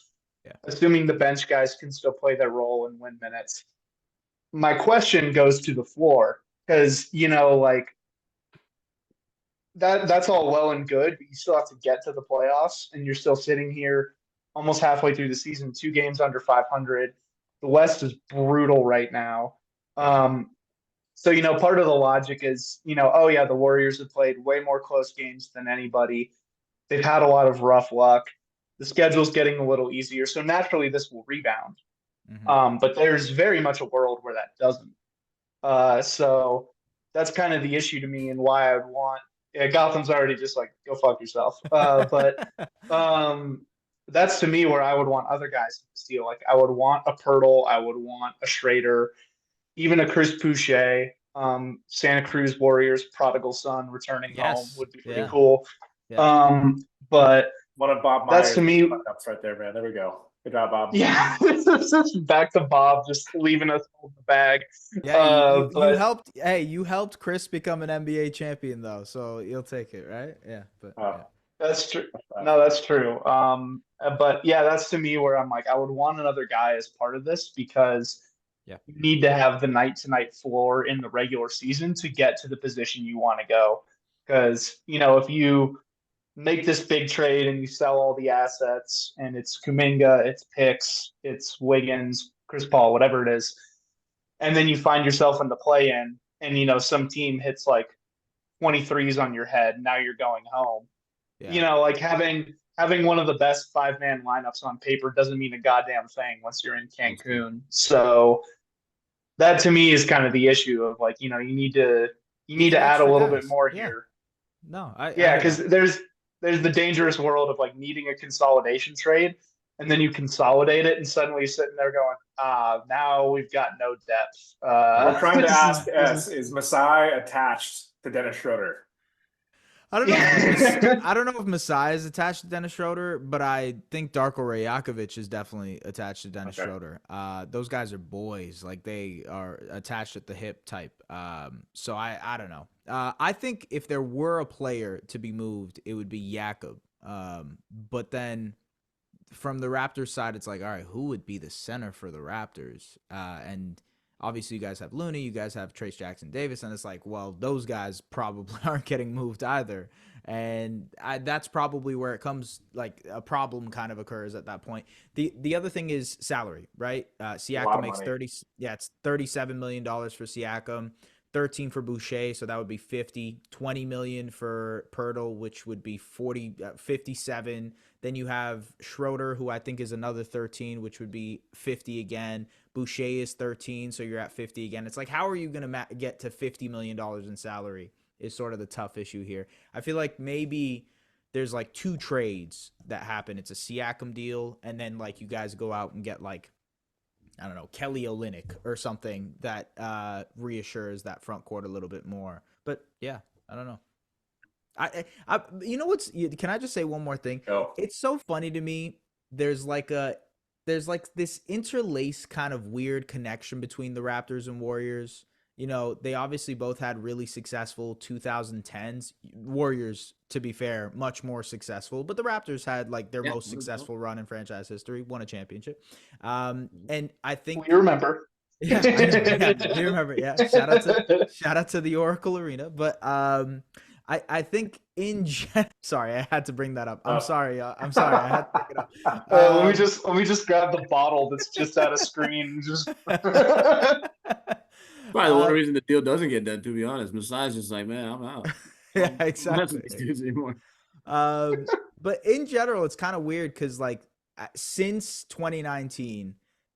Yeah. Assuming the bench guys can still play their role and win minutes. My question goes to the floor because you know, like that's all well and good, but you still have to get to the playoffs, and you're still sitting here almost halfway through the season, 2 games under 500. The West is brutal right now. So, you know, part of the logic is, you know, oh, yeah, the Warriors have played way more close games than anybody. They've had a lot of rough luck. The schedule's getting a little easier. So naturally, this will rebound. Mm-hmm. But there's very much a world where that doesn't. So that's kind of the issue to me and why I would want. Yeah, Gotham's already just like, go fuck yourself. But that's to me where I would want other guys to steal. Like, I would want a Pirtle. I would want a Schrader. Even a Chris Boucher, Santa Cruz Warriors prodigal son returning home would be pretty cool. Yeah. But one of Bob that's Myers' to me ups right there, man. There we go. Good job, Bob. Yeah, back to Bob, just leaving us hold the bag. Yeah, you but helped. Hey, you helped Chris become an NBA champion, though, so you'll take it, right? Yeah, but yeah. That's true. No, that's true. But yeah, that's to me where I'm like, I would want another guy as part of this because you need to have the night-to-night floor in the regular season to get to the position you want to go. Because, you know, if you make this big trade and you sell all the assets and it's Kuminga, it's picks, it's Wiggins, Chris Paul, whatever it is, and then you find yourself in the play-in and, you know, some team hits like 23s on your head, now you're going home. Yeah. You know, like having one of the best 5-man lineups on paper doesn't mean a goddamn thing once you're in Cancun. So that to me is kind of the issue of like, you know, you need to add a little bit more here. No, because there's the dangerous world of like needing a consolidation trade, and then you consolidate it, and suddenly you're sitting there going, now we've got no depth. We're trying to ask is Masai attached to Dennis Schroeder? I don't know. I don't know if Masai is attached to Dennis Schroeder, but I think Darko Rajakovic is definitely attached to Dennis Schroeder. Those guys are boys, like they are attached at the hip type. So I don't know. I think if there were a player to be moved, it would be Jakob. But then from the Raptors side, it's like, all right, who would be the center for the Raptors? And obviously, you guys have Looney, you guys have Trace Jackson Davis, and it's like, well, those guys probably aren't getting moved either. And that's probably where it comes, like a problem kind of occurs at that point. The other thing is salary, right? Siakam makes it's $37 million for Siakam, 13 for Boucher, so that would be 50, 20 million for Pirtle, which would be 57. Then you have Schroeder, who I think is another 13, which would be 50 again. Boucher is 13, so you're at 50 again. It's like, how are you going to get to $50 million in salary is sort of the tough issue here. I feel like maybe there's like 2 trades that happen. It's a Siakam deal, and then like you guys go out and get like, I don't know, Kelly Olynyk or something that reassures that front court a little bit more. But yeah, I don't know. You know what's? Can I just say one more thing? Go. It's so funny to me. There's like this interlaced kind of weird connection between the Raptors and Warriors. You know, they obviously both had really successful 2010s. Warriors, to be fair, much more successful, but the Raptors had like their most successful run in franchise history, won a championship. And I think We remember. yeah, I know. Yeah, you remember. Yeah, shout out to the Oracle Arena. But I think sorry, I had to bring that up. I'm sorry. I'm sorry. I had to pick it up. Let me just grab the bottle that's just out of screen. Just Probably the one reason the deal doesn't get done, to be honest. Masai's just like, man, I'm out. Yeah, I'm not exactly. these dudes anymore. But in general, it's kind of weird because like since 2019,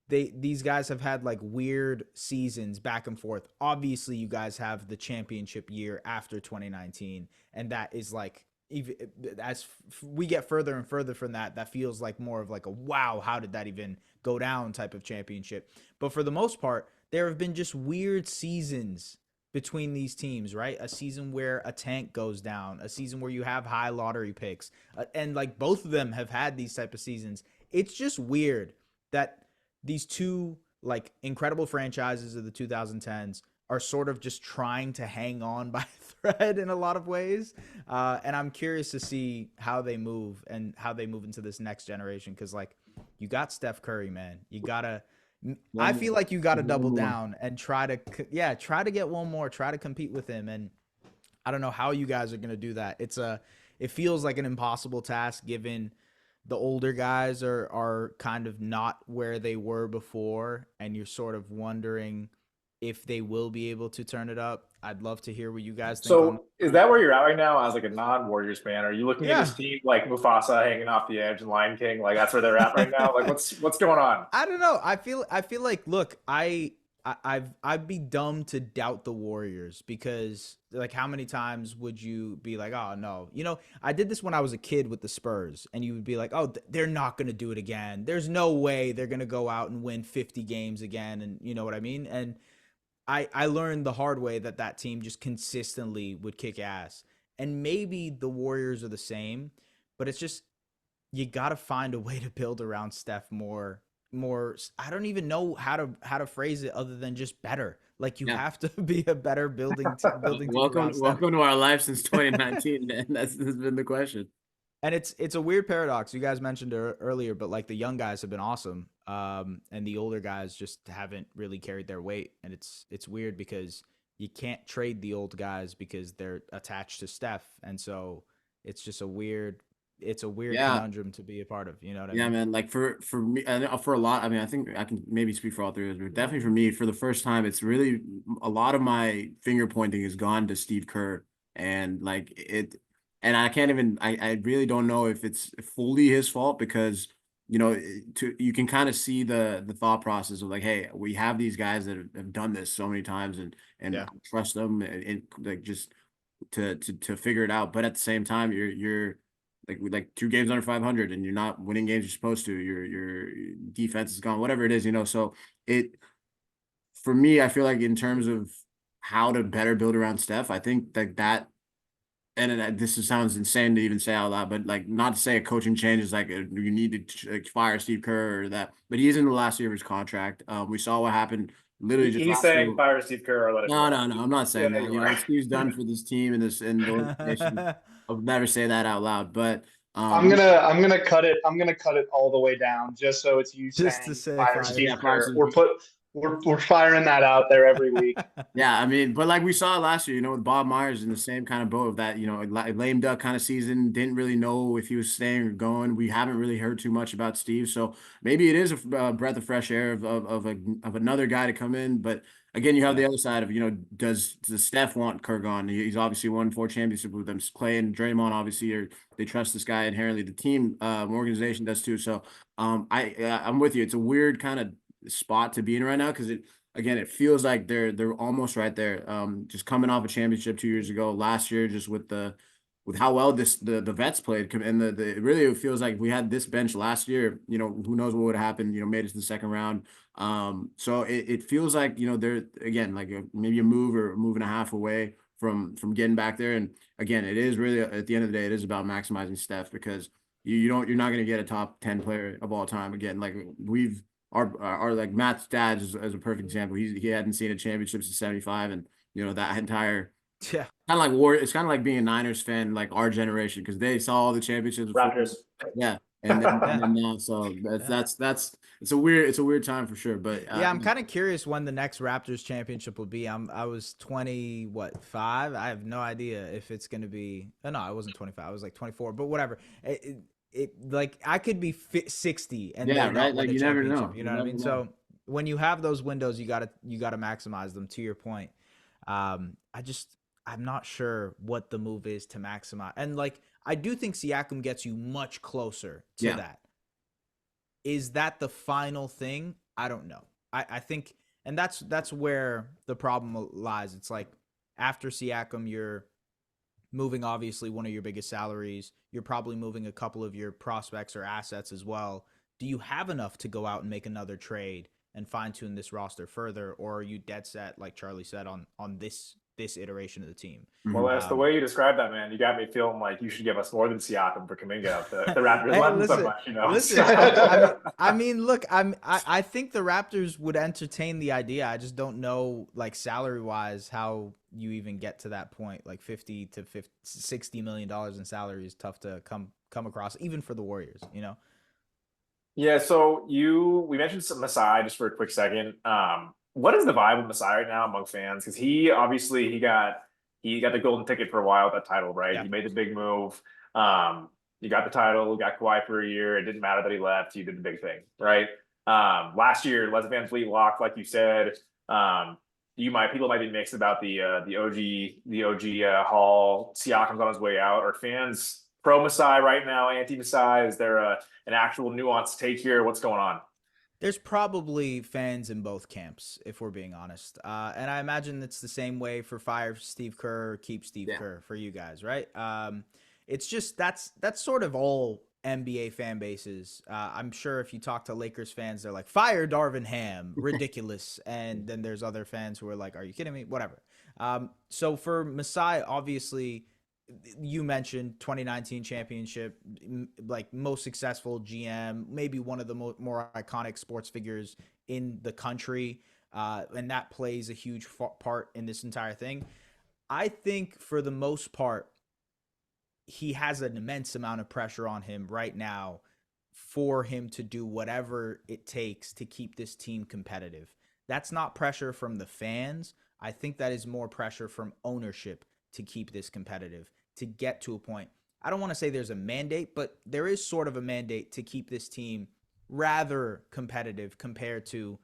these guys have had like weird seasons back and forth. Obviously, you guys have the championship year after 2019, and that is like, even as we get further and further from that, that feels like more of like a wow, how did that even go down type of championship. But for the most part, there have been just weird seasons between these teams, right? A season where a tank goes down, a season where you have high lottery picks, and like both of them have had these type of seasons. It's just weird that these two like incredible franchises of the 2010s are sort of just trying to hang on by a thread in a lot of ways. And I'm curious to see how they move and how they move into this next generation. Cause like you got Steph Curry, man, I feel like you got to double down and try to get one more, try to compete with him. And I don't know how you guys are going to do that. It feels like an impossible task given the older guys are kind of not where they were before, and you're sort of wondering if they will be able to turn it up. I'd love to hear what you guys think. So is that where you're at right now as like a non-Warriors fan? Are you looking at this team like Mufasa hanging off the edge and Lion King? Like that's where they're at right now? Like what's going on? I don't know. I feel like, look, I'd be dumb to doubt the Warriors because like how many times would you be like, oh no, you know, I did this when I was a kid with the Spurs, and you would be like, oh, they're not going to do it again. There's no way they're going to go out and win 50 games again. And you know what I mean? And I learned the hard way that team just consistently would kick ass. And maybe the Warriors are the same, but it's just, you got to find a way to build around Steph more. I don't even know how to phrase it other than just better. Like you have to be a better building team. Welcome to our life since 2019, man. That's been the question. And it's a weird paradox. You guys mentioned earlier, but like the young guys have been awesome, and the older guys just haven't really carried their weight. And it's weird because you can't trade the old guys because they're attached to Steph, and so it's just a weird conundrum to be a part of. You know what I mean? Yeah, man. Like for me, and for a lot, I mean, I think I can maybe speak for all three of us, but definitely for me, for the first time, it's really a lot of my finger pointing has gone to Steve Kerr, and like it. And I can't even, I really don't know if it's fully his fault because, you know, you can kind of see the thought process of like, hey, we have these guys that have done this so many times and trust them and like just to figure it out. But at the same time, you're like 2 games under 500 and you're not winning games you're supposed to. Your defense is gone, whatever it is, you know. So for me, I feel like in terms of how to better build around Steph, I think that. And this sounds insane to even say out loud, but like not to say a coaching change is like you need to fire Steve Kerr or that, but he's in the last year of his contract. We saw what happened. Literally, just he's saying fire Steve Kerr or let it no, I'm not saying that. You know, Steve's done for this team and the organization. I'll never say that out loud, but I'm gonna cut it. I'm gonna cut it all the way down just so it's you just saying to say fire Steve Kerr. Steve. We're firing that out there every week. Yeah, I mean, but like we saw last year, you know, with Bob Myers in the same kind of boat of that, you know, lame duck kind of season, didn't really know if he was staying or going. We haven't really heard too much about Steve, so maybe it is a breath of fresh air of another guy to come in. But again, you have the other side of, you know, does Steph want Kerr gone? He's obviously won 4 championships with them. Clay and Draymond obviously they trust this guy inherently. The team organization does too. So I'm with you. It's a weird kind of spot to be in right now because it feels like they're almost right there. Just coming off a championship 2 years ago, last year just with the with how well the vets played, and it really feels like we had this bench last year. Who knows what would have happened? Made it to the second round. So it feels like they're again like maybe a move or a move and a half away from getting back there. And again, it is really at the end of the day, it is about maximizing Steph, because you're not going to get a top 10 player of all time again. Like our like Matt's dad is as a perfect example. He hadn't seen a championship since '75, and that entire Yeah. kind of like war. It's kind of like being a Niners fan, like our generation, because they saw all the championships before. Raptors. Yeah. And then now, so that's it's a weird time for sure. But yeah, I'm kind of curious when the next Raptors championship will be. I was 5. I have no idea if it's gonna be. Oh, no, I wasn't 25. I was like 24. But whatever. It like I could be 60 and yeah, then right. Like you never know. You know what I mean? So when you have those windows, you gotta maximize them. To your point, I'm not sure what the move is to maximize. And like I do think Siakam gets you much closer to that. Is that the final thing? I don't know. I think, and that's where the problem lies. It's like after Siakam, you're moving obviously one of your biggest salaries. You're probably moving a couple of your prospects or assets as well. Do you have enough to go out and make another trade and fine tune this roster further, or are you dead set, like Charlie said, on this iteration of the team? Well, that's the way you describe that, man. You got me feeling like you should give us more than Siakam for Kuminga. The Raptors love him so much, Listen, I mean, look, I think the Raptors would entertain the idea. I just don't know, like salary wise, how you even get to that point. Like $50 to $60 million in salary is tough to come across, even for the Warriors. Yeah. So we mentioned Masai just for a quick second. What is the vibe of Masai right now among fans? Because he got the golden ticket for a while, that title, right? Yeah. He made the big move. You got the title, got Kawhi for a year. It didn't matter that he left. He did the big thing, right? Last year, Les Van Fleet locked, like you said. People might be mixed about the OG Hall. Siakam's on his way out. Are fans pro Masai right now, anti Masai? Is there an actual nuanced take here? What's going on? There's probably fans in both camps, if we're being honest. And I imagine it's the same way for fire Steve Kerr, keep Steve Kerr for you guys, right? It's just that's sort of all NBA fan bases. I'm sure if you talk to Lakers fans, they're like, fire Darvin Ham, ridiculous. And then there's other fans who are like, are you kidding me? Whatever. So for Masai, obviously, you mentioned 2019 championship, like most successful GM, maybe one of the more iconic sports figures in the country. And that plays a huge part in this entire thing. I think for the most part, he has an immense amount of pressure on him right now for him to do whatever it takes to keep this team competitive. That's not pressure from the fans. I think that is more pressure from ownership to keep this competitive, to get to a point. I don't want to say there's a mandate, but there is sort of a mandate to keep this team rather competitive compared to,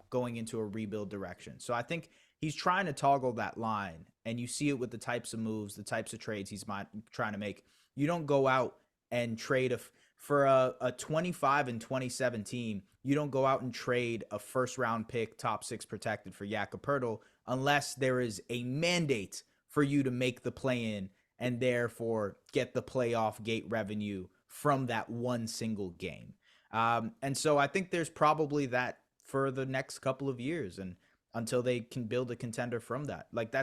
going into a rebuild direction. So I think he's trying to toggle that line, and you see it with the types of moves, the types of trades he's trying to make. You don't go out and trade for a 25 and 27 team. You don't go out and trade a first round pick, top 6 protected for Jakob Poeltl unless there is a mandate for you to make the play-in and therefore get the playoff gate revenue from that one single game. And so I think there's probably that for the next couple of years, and until they can build a contender from that. Like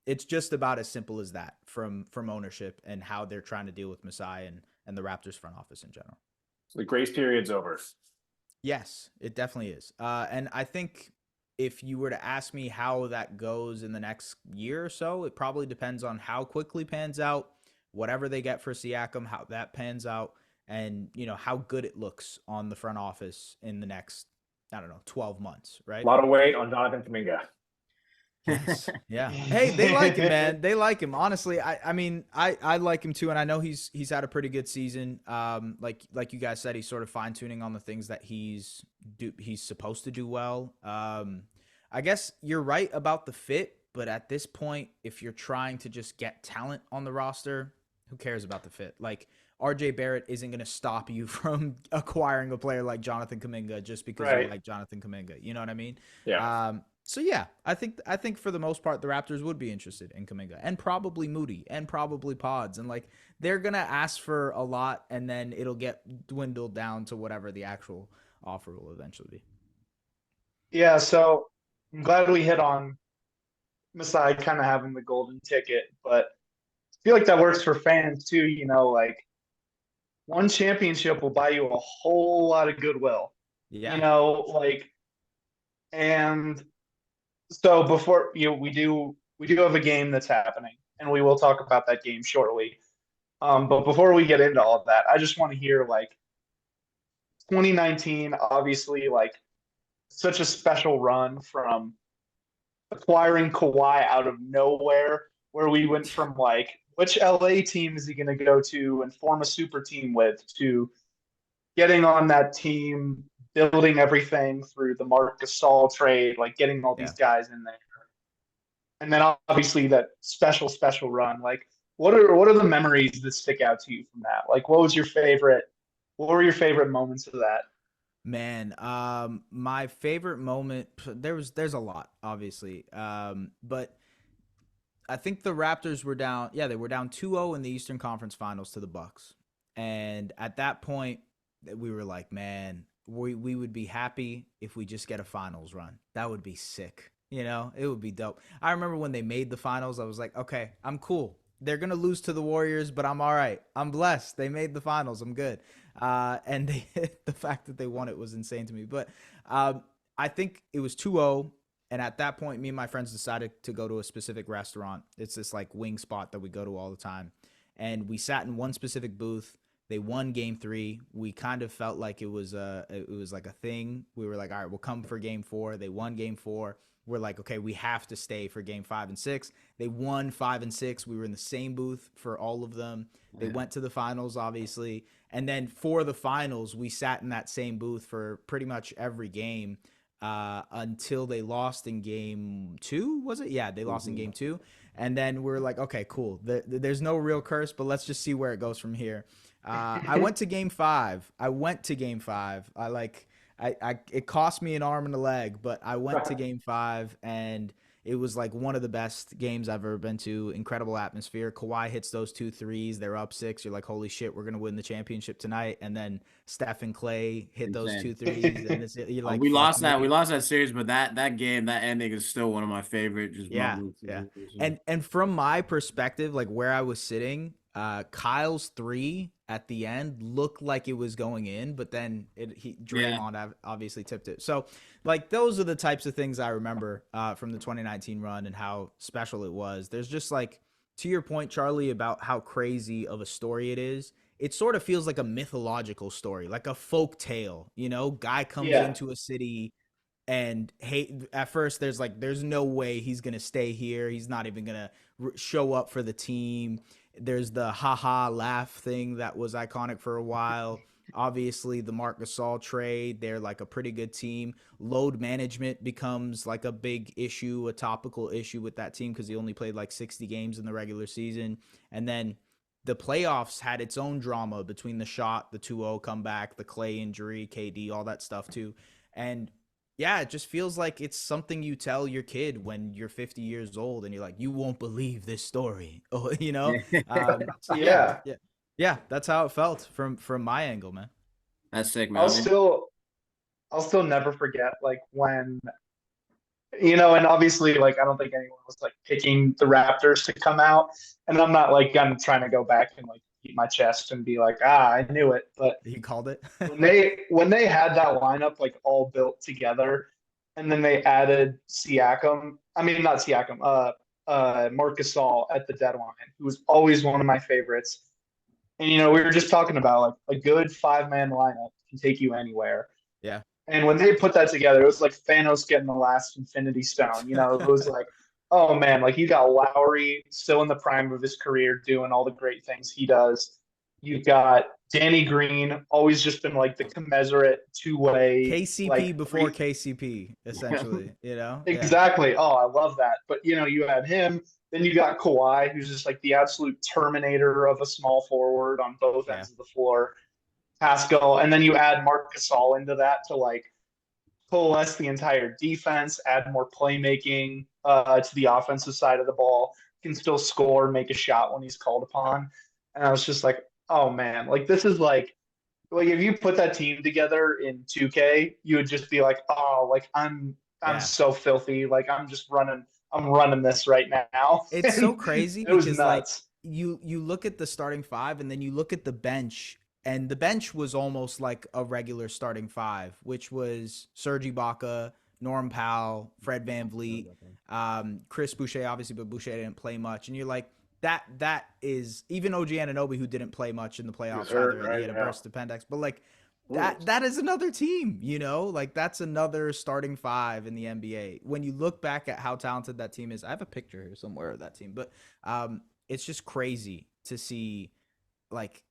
it's just about as simple as that from ownership and how they're trying to deal with Masai and the Raptors front office in general. So the grace period's over. Yes, it definitely is. And I think if you were to ask me how that goes in the next year or so, it probably depends on how quickly pans out, whatever they get for Siakam, how that pans out, and how good it looks on the front office in the next, 12 months, right? A lot of weight on Jonathan Kuminga. Yes. Yeah. Hey, they like him, man. They like him. Honestly, I mean, I like him too, and I know he's had a pretty good season. Like you guys said, he's sort of fine tuning on the things that he's supposed to do well. I guess you're right about the fit, but at this point, if you're trying to just get talent on the roster, who cares about the fit? Like RJ Barrett isn't going to stop you from acquiring a player like Jonathan Kuminga just because you like Jonathan Kuminga. You know what I mean? Yeah. So yeah, I think for the most part the Raptors would be interested in Kuminga and probably Moody and probably Pods, and like they're gonna ask for a lot and then it'll get dwindled down to whatever the actual offer will eventually be. Yeah, so I'm glad we hit on Masai kind of having the golden ticket, but I feel like that works for fans too. Like one championship will buy you a whole lot of goodwill. Yeah. Like, and so before we do have a game that's happening, and we will talk about that game shortly. But before we get into all of that, I just want to hear like 2019, obviously like such a special run from acquiring Kawhi out of nowhere, where we went from like which LA team is he going to go to and form a super team with to getting on that team, building everything through the Marc Gasol trade, like getting all Yeah. these guys in there, and then obviously that special run. Like, what are the memories that stick out to you from that? Like, what was your favorite? What were your favorite moments of that? Man, my favorite moment, there's a lot, obviously. But I think the Raptors were down, yeah, they were down 2-0 in the Eastern Conference Finals to the Bucks. And at that point, we were like, man, we would be happy if we just get a finals run. That would be sick. It would be dope. I remember when they made the finals, I was like, okay, I'm cool. They're going to lose to the Warriors, but I'm all right. I'm blessed. They made the finals. I'm good. And the fact that they won it was insane to me. But I think it was 2-0. And at that point, me and my friends decided to go to a specific restaurant. It's this like wing spot that we go to all the time. And we sat in one specific booth. They won game 3. We kind of felt like it was like a thing. We were like, all right, we'll come for game 4. They won game 4. We're like, okay, we have to stay for game 5 and 6. They won 5 and 6. We were in the same booth for all of them. They went to the finals, obviously. And then for the finals, we sat in that same booth for pretty much every game until they lost in game 2, was it? Yeah, they lost in game 2. And then we're like, okay, cool. There's no real curse, but let's just see where it goes from here. I went to game 5. It cost me an arm and a leg, but I went to game 5 and it was like one of the best games I've ever been to. Incredible atmosphere. Kawhi hits those 2 threes. They're up 6. You're like, holy shit, we're going to win the championship tonight. And then Steph and Clay hit those 2 threes. And you're like, we lost me. that. We lost that series, but that game, that ending is still one of my favorite. Just Yeah, moments. yeah. And from my perspective, like where I was sitting, Kyle's 3 at the end looked like it was going in, but then Draymond obviously tipped it. So like those are the types of things I remember from the 2019 run and how special it was. There's just like, to your point, Charlie, about how crazy of a story it is. It sort of feels like a mythological story, like a folk tale. Guy comes Yeah. into a city and at first there's no way he's gonna stay here. He's not even gonna show up for the team. There's the haha laugh thing that was iconic for a while. Obviously the Marc Gasol trade, they're like a pretty good team. Load management becomes like a big issue, a topical issue with that team because he only played like 60 games in the regular season. And then the playoffs had its own drama between the shot, the 2-0 comeback, the Clay injury, KD, all that stuff too. And yeah, it just feels like it's something you tell your kid when you're 50 years old and you're like, you won't believe this story. So Yeah. yeah, that's how it felt from my angle, man. That's sick, man. I'll still never forget like when and obviously like I don't think anyone was like picking the Raptors to come out. And I'm trying to go back and like beat my chest and be like, I knew it. But He called it. when they had that lineup like all built together, and then they added Siakam. I mean, not Siakam. Marc Gasol at the deadline, who was always one of my favorites. And we were just talking about like a good 5-man lineup can take you anywhere. Yeah. And when they put that together, it was like Thanos getting the last Infinity Stone. It was like, oh man, like you got Lowry still in the prime of his career doing all the great things he does. You've got Danny Green, always just been like the commensurate 2-way KCP like, before KCP, essentially, Exactly. Oh, I love that. But you had him, then you got Kawhi, who's just like the absolute terminator of a small forward on both ends of the floor. Pascal, and then you add Marc Gasol into that to like coalesce the entire defense, add more playmaking to the offensive side of the ball, can still score, make a shot when he's called upon. And I was just like, oh man, like this is like if you put that team together in 2K, you would just be like, oh, like I'm Yeah. so filthy, like I'm running this right now. It's so crazy It was because like nuts. you look at the starting five and then you look at the bench, and the bench was almost like a regular starting five, which was Serge Ibaka, Norm Powell, Fred VanVleet, Chris Boucher, obviously, but Boucher didn't play much. And you're like, that is even OG Anunoby, who didn't play much in the playoffs, hurt, either. right? He had a Yeah. burst appendix, but like that is another team, like that's another starting five in the NBA. When you look back at how talented that team is, I have a picture here somewhere of that team, but it's just crazy to see, like,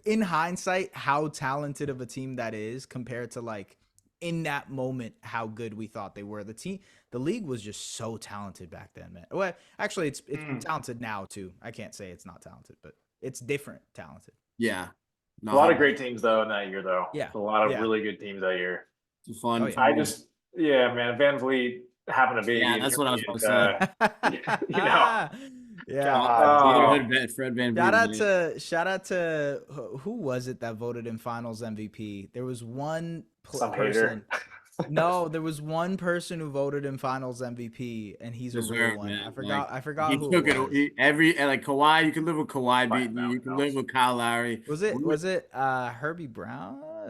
in hindsight, how talented of a team that is compared to like in that moment how good we thought they were. The league was just so talented back then, man. Well, actually, it's talented now too. I can't say it's not talented, but it's different talented. Yeah. A lot of great teams though in that year, though. Yeah. A lot of Yeah. really good teams that year. It's fun. Oh, yeah. I just, man, Van Vliet having a baby. Yeah, that's what I was about to say. You know. God, Fred Van Shout out to who was it that voted in Finals MVP? There was one Some person. hater. No, there was one person who voted in Finals MVP, and he's a real one. Man. I forgot He who took it was. like Kawhi. You can live with Kawhi beating you. You can live with Kyle Lowry. Was it Herbie Brown? I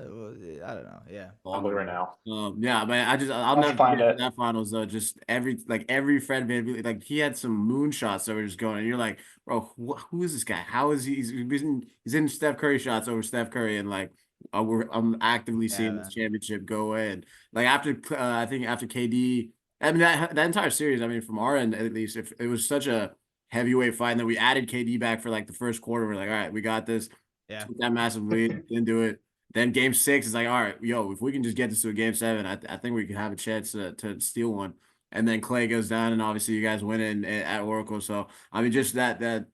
don't know. Yeah. I'm looking right now. Yeah, man. I'll never find forget it. that finals though. Just every Fred VanVleet, like he had some moonshots that were just going, and you're like, bro, who is this guy? How is he? He's in Steph Curry shots over Steph Curry, and like I'm actively seeing this championship go away. And like after I think after KD, I mean that entire series, I mean from our end at least, if it was such a heavyweight fight, and then we added KD back for like the first quarter, we're like, all right, we got this. Yeah. Took that massive lead, didn't do it. Then game 6 is like, all right, yo, if we can just get this to a game 7, I think we could have a chance to steal one. And then Clay goes down, and obviously you guys win it at Oracle. So I mean, just that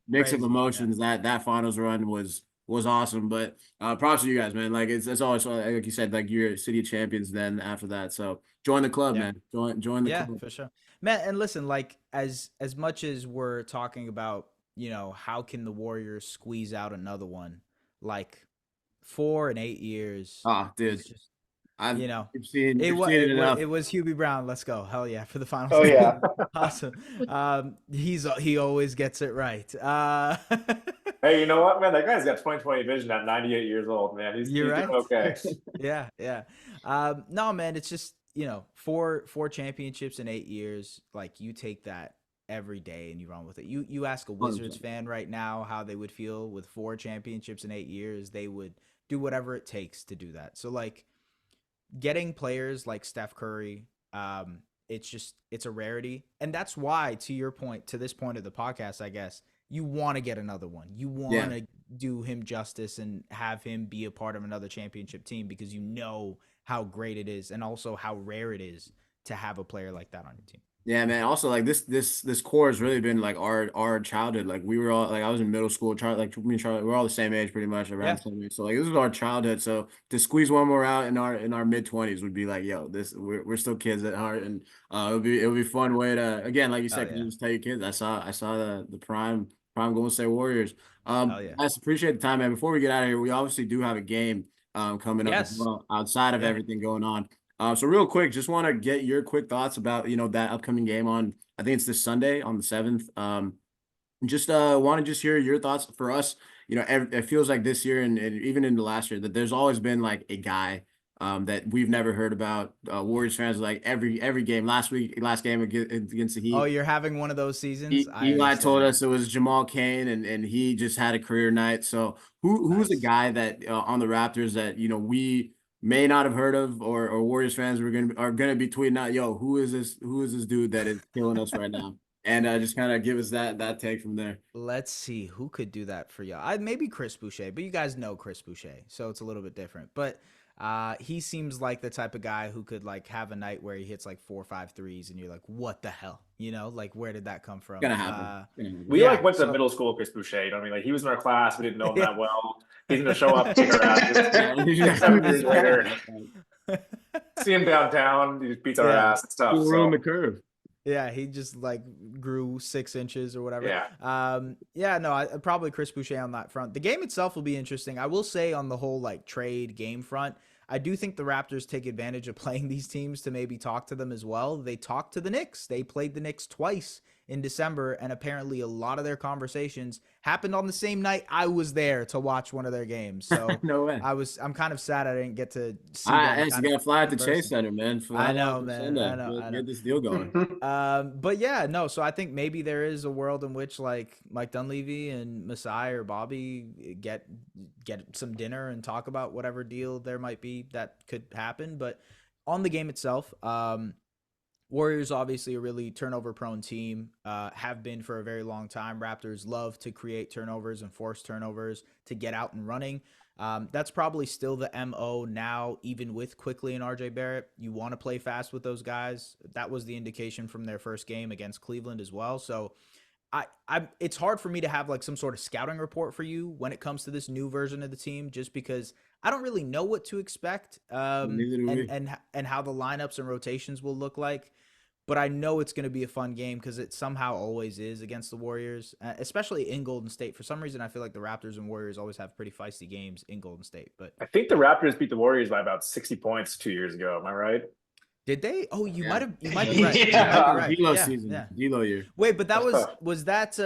mix of emotions, that finals run was awesome. But props to you guys, man. Like it's always like you said, like you're City of Champions. Then after that, so join the club, man. Join the club. Yeah, for sure, man. And listen, like as much as we're talking about, how can the Warriors squeeze out another one, like 4 and 8 years. Oh, dude. Just, I've seen it enough. It was Hubie Brown. Let's go. Hell yeah. For the finals. Oh yeah. Awesome. He always gets it right. Hey, you know what, man? That guy's got 20/20 vision at 98 years old, man. He's right. doing okay. Yeah. No, man, it's just, 4 championships in 8 years. Like you take that every day and you run with it. You ask a Wizards fan right now how they would feel with 4 championships in 8 years, they would do whatever it takes to do that. So like getting players like Steph Curry, it's a rarity. And that's why, to this point of the podcast, I guess, you want to get another one. You want to do him justice and have him be a part of another championship team, because you know how great it is and also how rare it is to have a player like that on your team. Yeah, man. Also, like this core has really been like our childhood. Like we were all like I was in middle school. Like me and Charlie, we're all the same age, pretty much around the same age. So like this was our childhood. So to squeeze one more out in our mid-20s would be like, yo, we're still kids at heart, and it'll be a fun way to, again, like you said, you just tell your kids. I saw the prime Golden State Warriors. I just appreciate the time, man. Before we get out of here, we obviously do have a game coming up as well, outside of everything going on. So real quick, just want to get your quick thoughts about, that upcoming game on, I think it's this Sunday on the 7th. Just want to just hear your thoughts. For us, it feels like this year and even in the last year that there's always been like a guy that we've never heard about. Warriors fans, like every game. Last game against the Heat. Oh, you're having one of those seasons? Eli told us it was Jamal Cain, and he just had a career night. So who's a guy that on the Raptors that we may not have heard of, or Warriors fans are gonna be tweeting out, yo, who is this dude that is killing us right now? And just kind of give us that take from there. Let's see who could do that for y'all. Maybe Chris Boucher, but you guys know Chris Boucher, so it's a little bit different. But he seems like the type of guy who could like have a night where he hits like 4 or 5 threes, and you're like, what the hell? Like where did that come from? It's gonna happen. We went to middle school Chris Boucher. You know what I mean? Like he was in our class. We didn't know him that well. He's gonna show up, kick our ass 6, 7 years later. See him downtown. He just beats our Yeah. ass and stuff. We're on the curve. Yeah, he just like grew 6 inches or whatever. Yeah. Yeah, no, probably Chris Boucher on that front. The game itself will be interesting. I will say on the whole like trade game front, I do think the Raptors take advantage of playing these teams to maybe talk to them as well. They talked to the Knicks. They played the Knicks twice in December, and apparently a lot of their conversations happened on the same night I was there to watch one of their games. So No way. I'm kind of sad I didn't get to see I them. you gotta fly at the in Chase person. Center, man. I know, man. I know. Get this deal going. But yeah, no. So I think maybe there is a world in which like Mike Dunleavy and Masai or Bobby get some dinner and talk about whatever deal there might be that could happen. But on the game itself, Warriors obviously a really turnover prone team, have been for a very long time. Raptors love to create turnovers and force turnovers to get out and running. That's probably still the MO now, even with Quickly and RJ Barrett. You want to play fast with those guys. That was the indication from their first game against Cleveland as well. So it's hard for me to have like some sort of scouting report for you when it comes to this new version of the team, just because I don't really know what to expect, Neither do we. and how the lineups and rotations will look like. But I know it's going to be a fun game because it somehow always is against the Warriors, especially in Golden State. For some reason, I feel like the Raptors and Warriors always have pretty feisty games in Golden State. But I think the Raptors beat the Warriors by about 60 points 2 years ago. Am I right? did they? Oh, you Yeah. might be right. Yeah. You might be right. D'Lo season. Yeah. D'Lo year. Wait, but that was that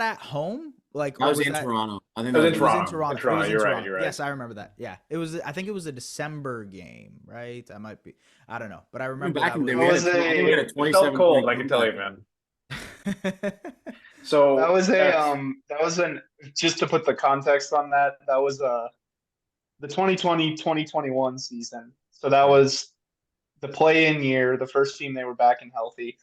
at home? Like, I or was in that, Toronto. I think It was that in It was Toronto. in Toronto. In Toronto, It was in you're right, Toronto. you're right. Yes, I remember that. Yeah, it was. I think it was a December game, right? I might be. I don't know, but I remember back that in the day, was- we had a It 27 felt cold, point I can tell you, man. That So was that's- that was an just to put the context on that. That was the 2020-2021 season. So that was the play-in year, the first team they were back and healthy.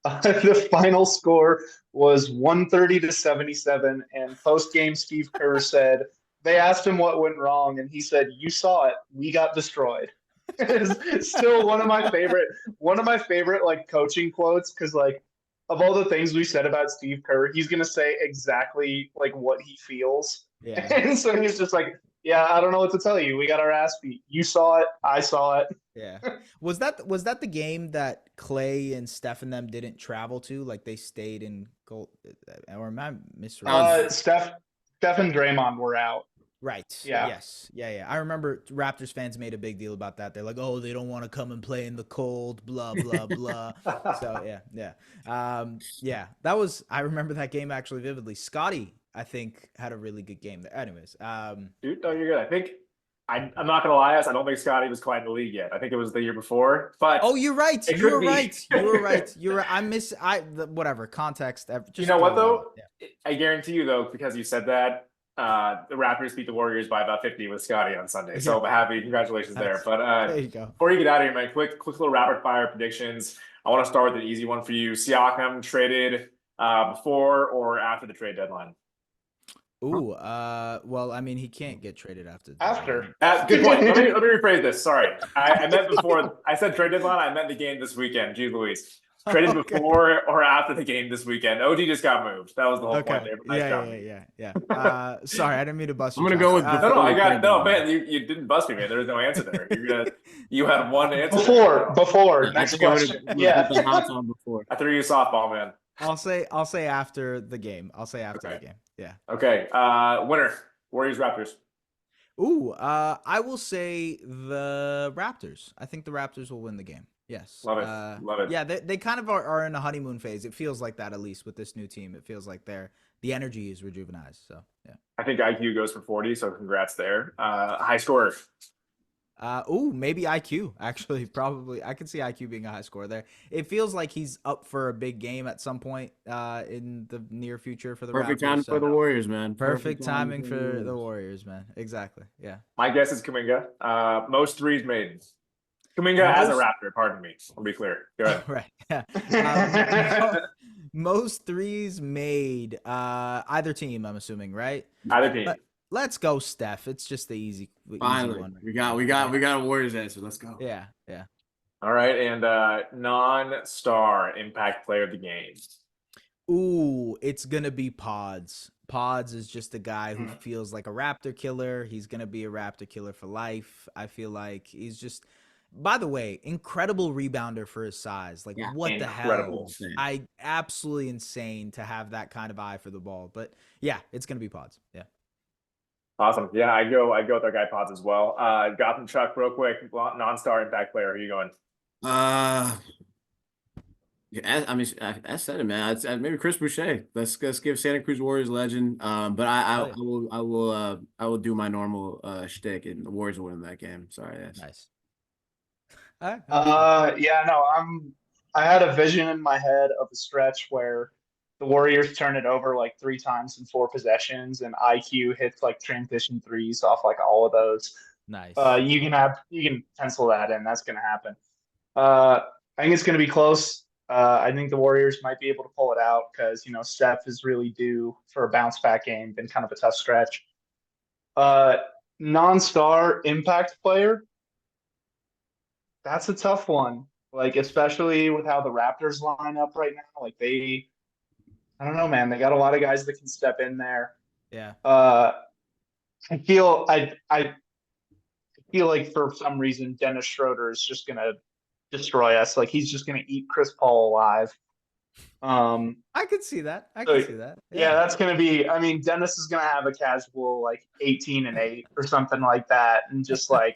The final score was 130-77, and post-game Steve Kerr said they asked him what went wrong, and he said, "You saw it. We got destroyed." It's still one of my favorite like coaching quotes, because like of all the things we said about Steve Kerr, he's gonna say exactly like what he feels. yeah. And so he's just like, "Yeah, I don't know what to tell you. We got our ass beat. You saw it. I saw it." Yeah. Was that the game that Clay and Steph and them didn't travel to? Like they stayed in Gold, or am I misremembering? Steph and Draymond were out. Right. Yeah. Yes. Yeah. I remember Raptors fans made a big deal about that. They're like, "Oh, they don't want to come and play in the cold, blah blah blah." So yeah. Yeah. That was. I remember that game actually vividly. Scotty, I think, had a really good game there. Anyways, dude, no, you're good. I think I'm not gonna lie, I don't think Scotty was quite in the league yet. I think it was the year before. But oh, you're right. It You could were be. right. You were right. You're right. Whatever context. Just you know what throw it though? out. Yeah. I guarantee you though, because you said that, the Raptors beat the Warriors by about 50 with Scotty on Sunday. So I'm happy. Congratulations there. Nice. But There you go. before you get out of here, man, quick little rapid fire predictions. I want to start with an easy one for you. Siakam traded before or after the trade deadline? Ooh, well, I mean, he can't get traded after. After. Good point. Let me rephrase this. Sorry. I meant before. I said trade deadline. I meant the game this weekend. Jeez Louise. Traded Okay. before or after the game this weekend. OG just got moved. That was the whole point there. Nice job. Yeah. Sorry, I didn't mean to bust you. I'm gonna go with Josh. No, I got Trade no, deadline. man. You didn't bust me, man. There was no answer there. You had one answer. Before. I Next think I would've- question. would've Yeah. put the house on before. I threw you a softball, man. I'll say after the game. I'll say after the Okay. game. Yeah. Okay. Winner. Warriors Raptors. Ooh, I will say the Raptors. I think the Raptors will win the game. Yes. Love it. Love it. Yeah, they kind of are in a honeymoon phase. It feels like that, at least with this new team. It feels like the energy is rejuvenized. So yeah. I think IQ goes for 40, so congrats there. High scorer. Maybe IQ, actually. Probably I could see IQ being a high scorer there. It feels like he's up for a big game at some point in the near future for the Perfect Raptors. time for the Warriors, man. Perfect timing for the Warriors. Warriors, man. Exactly. Yeah. My guess is Kuminga. Most threes made. Kuminga as a Most- Raptor, pardon me. I'll be clear. Go ahead. Right. Yeah. Most threes made. Either team, I'm assuming, right? Either team. Let's go, Steph. It's just the easy Finally, one. we got a Warriors answer. Let's go. Yeah. All right, and non-star impact player of the game. Ooh, it's gonna be Pods. Pods is just a guy who feels like a Raptor killer. He's going to be a Raptor killer for life. I feel like he's just, by the way, incredible rebounder for his size. Like, Yeah, what the incredible. hell? Absolutely insane to have that kind of eye for the ball. But yeah, it's going to be Pods. Yeah. Awesome. Yeah, I go with our guy Pods as well. Gotham Chuck, real quick, non-star impact player. Who are you going? Yeah, I mean, I said it, man. Maybe Chris Boucher. Let's give Santa Cruz Warriors legend. But I will do my normal shtick, and the Warriors will win that game. Sorry, yes. Nice. All right. Yeah, no, I had a vision in my head of a stretch where the Warriors turn it over like 3 times in 4 possessions, and IQ hits like transition threes off like all of those. Nice. You can pencil that in. That's going to happen. I think it's going to be close. I think the Warriors might be able to pull it out because Steph is really due for a bounce back game. Been kind of a tough stretch. Non-star impact player. That's a tough one. Like, especially with how the Raptors line up right now. Like, I don't know, man. They got a lot of guys that can step in there. Yeah. I feel like for some reason Dennis Schroeder is just gonna destroy us. Like, he's just gonna eat Chris Paul alive. I could see that. I could see that. Yeah, that's gonna be. I mean, Dennis is gonna have a casual like 18-8 or something like that, and just like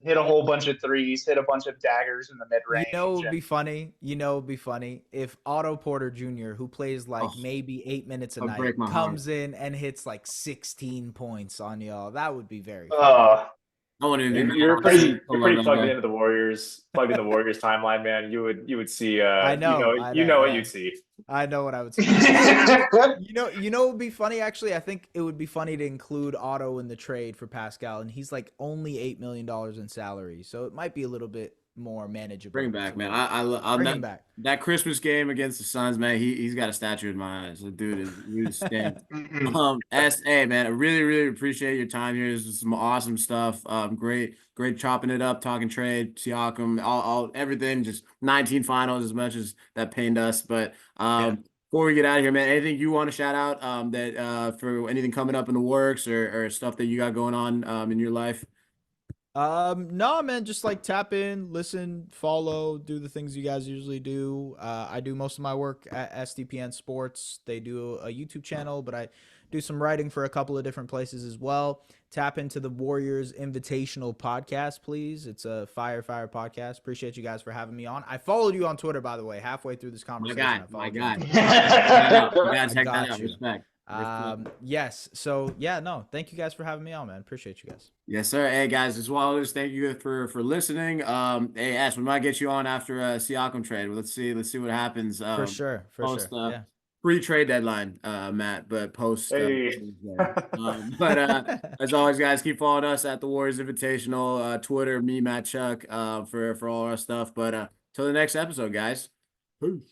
hit a whole bunch of threes, hit a bunch of daggers in the mid range. It would be funny. It would be funny if Otto Porter Jr., who plays like maybe 8 minutes a night, comes in and hits like 16 points on y'all. That would be very funny. I want to. You're pretty plugged into the Warriors, timeline, man. You would see. I know. You know what you'd see. I know what I would say. It would be funny. Actually, I think it would be funny to include Otto in the trade for Pascal, and he's like only $8 million in salary, so it might be a little bit more manageable. Bring back, man. I'll bring him back. That Christmas game against the Suns, man. He's got a statue in my eyes. The dude is really stand. Hey, man. I really, really appreciate your time here. This is some awesome stuff. Great chopping it up, talking trade, Siakam, all everything. Just 19 finals, as much as that pained us. But before we get out of here, man, anything you want to shout out that for anything coming up in the works or stuff that you got going on in your life? No, man, just like tap in, listen, follow, do the things you guys usually do. I do most of my work at SDPN Sports. They do a YouTube channel, but I do some writing for a couple of different places as well. Tap into the Warriors Invitational podcast, please. It's a fire podcast. Appreciate you guys for having me on. I followed you on Twitter, by the way, halfway through this conversation. My guy. You gotta check that out. Respect. Yes. So yeah, no, thank you guys for having me on, man. Appreciate you guys. Yes, sir. Hey guys, as well as thank you for listening. Hey Ash, we might get you on after a Siakam trade. Let's see what happens. For sure. Yeah. Pre-trade deadline, Matt, but post. Hey. But as always, guys, keep following us at the Warriors Invitational, Twitter, me, Matt, Chuck, for all our stuff. But till the next episode, guys. Peace.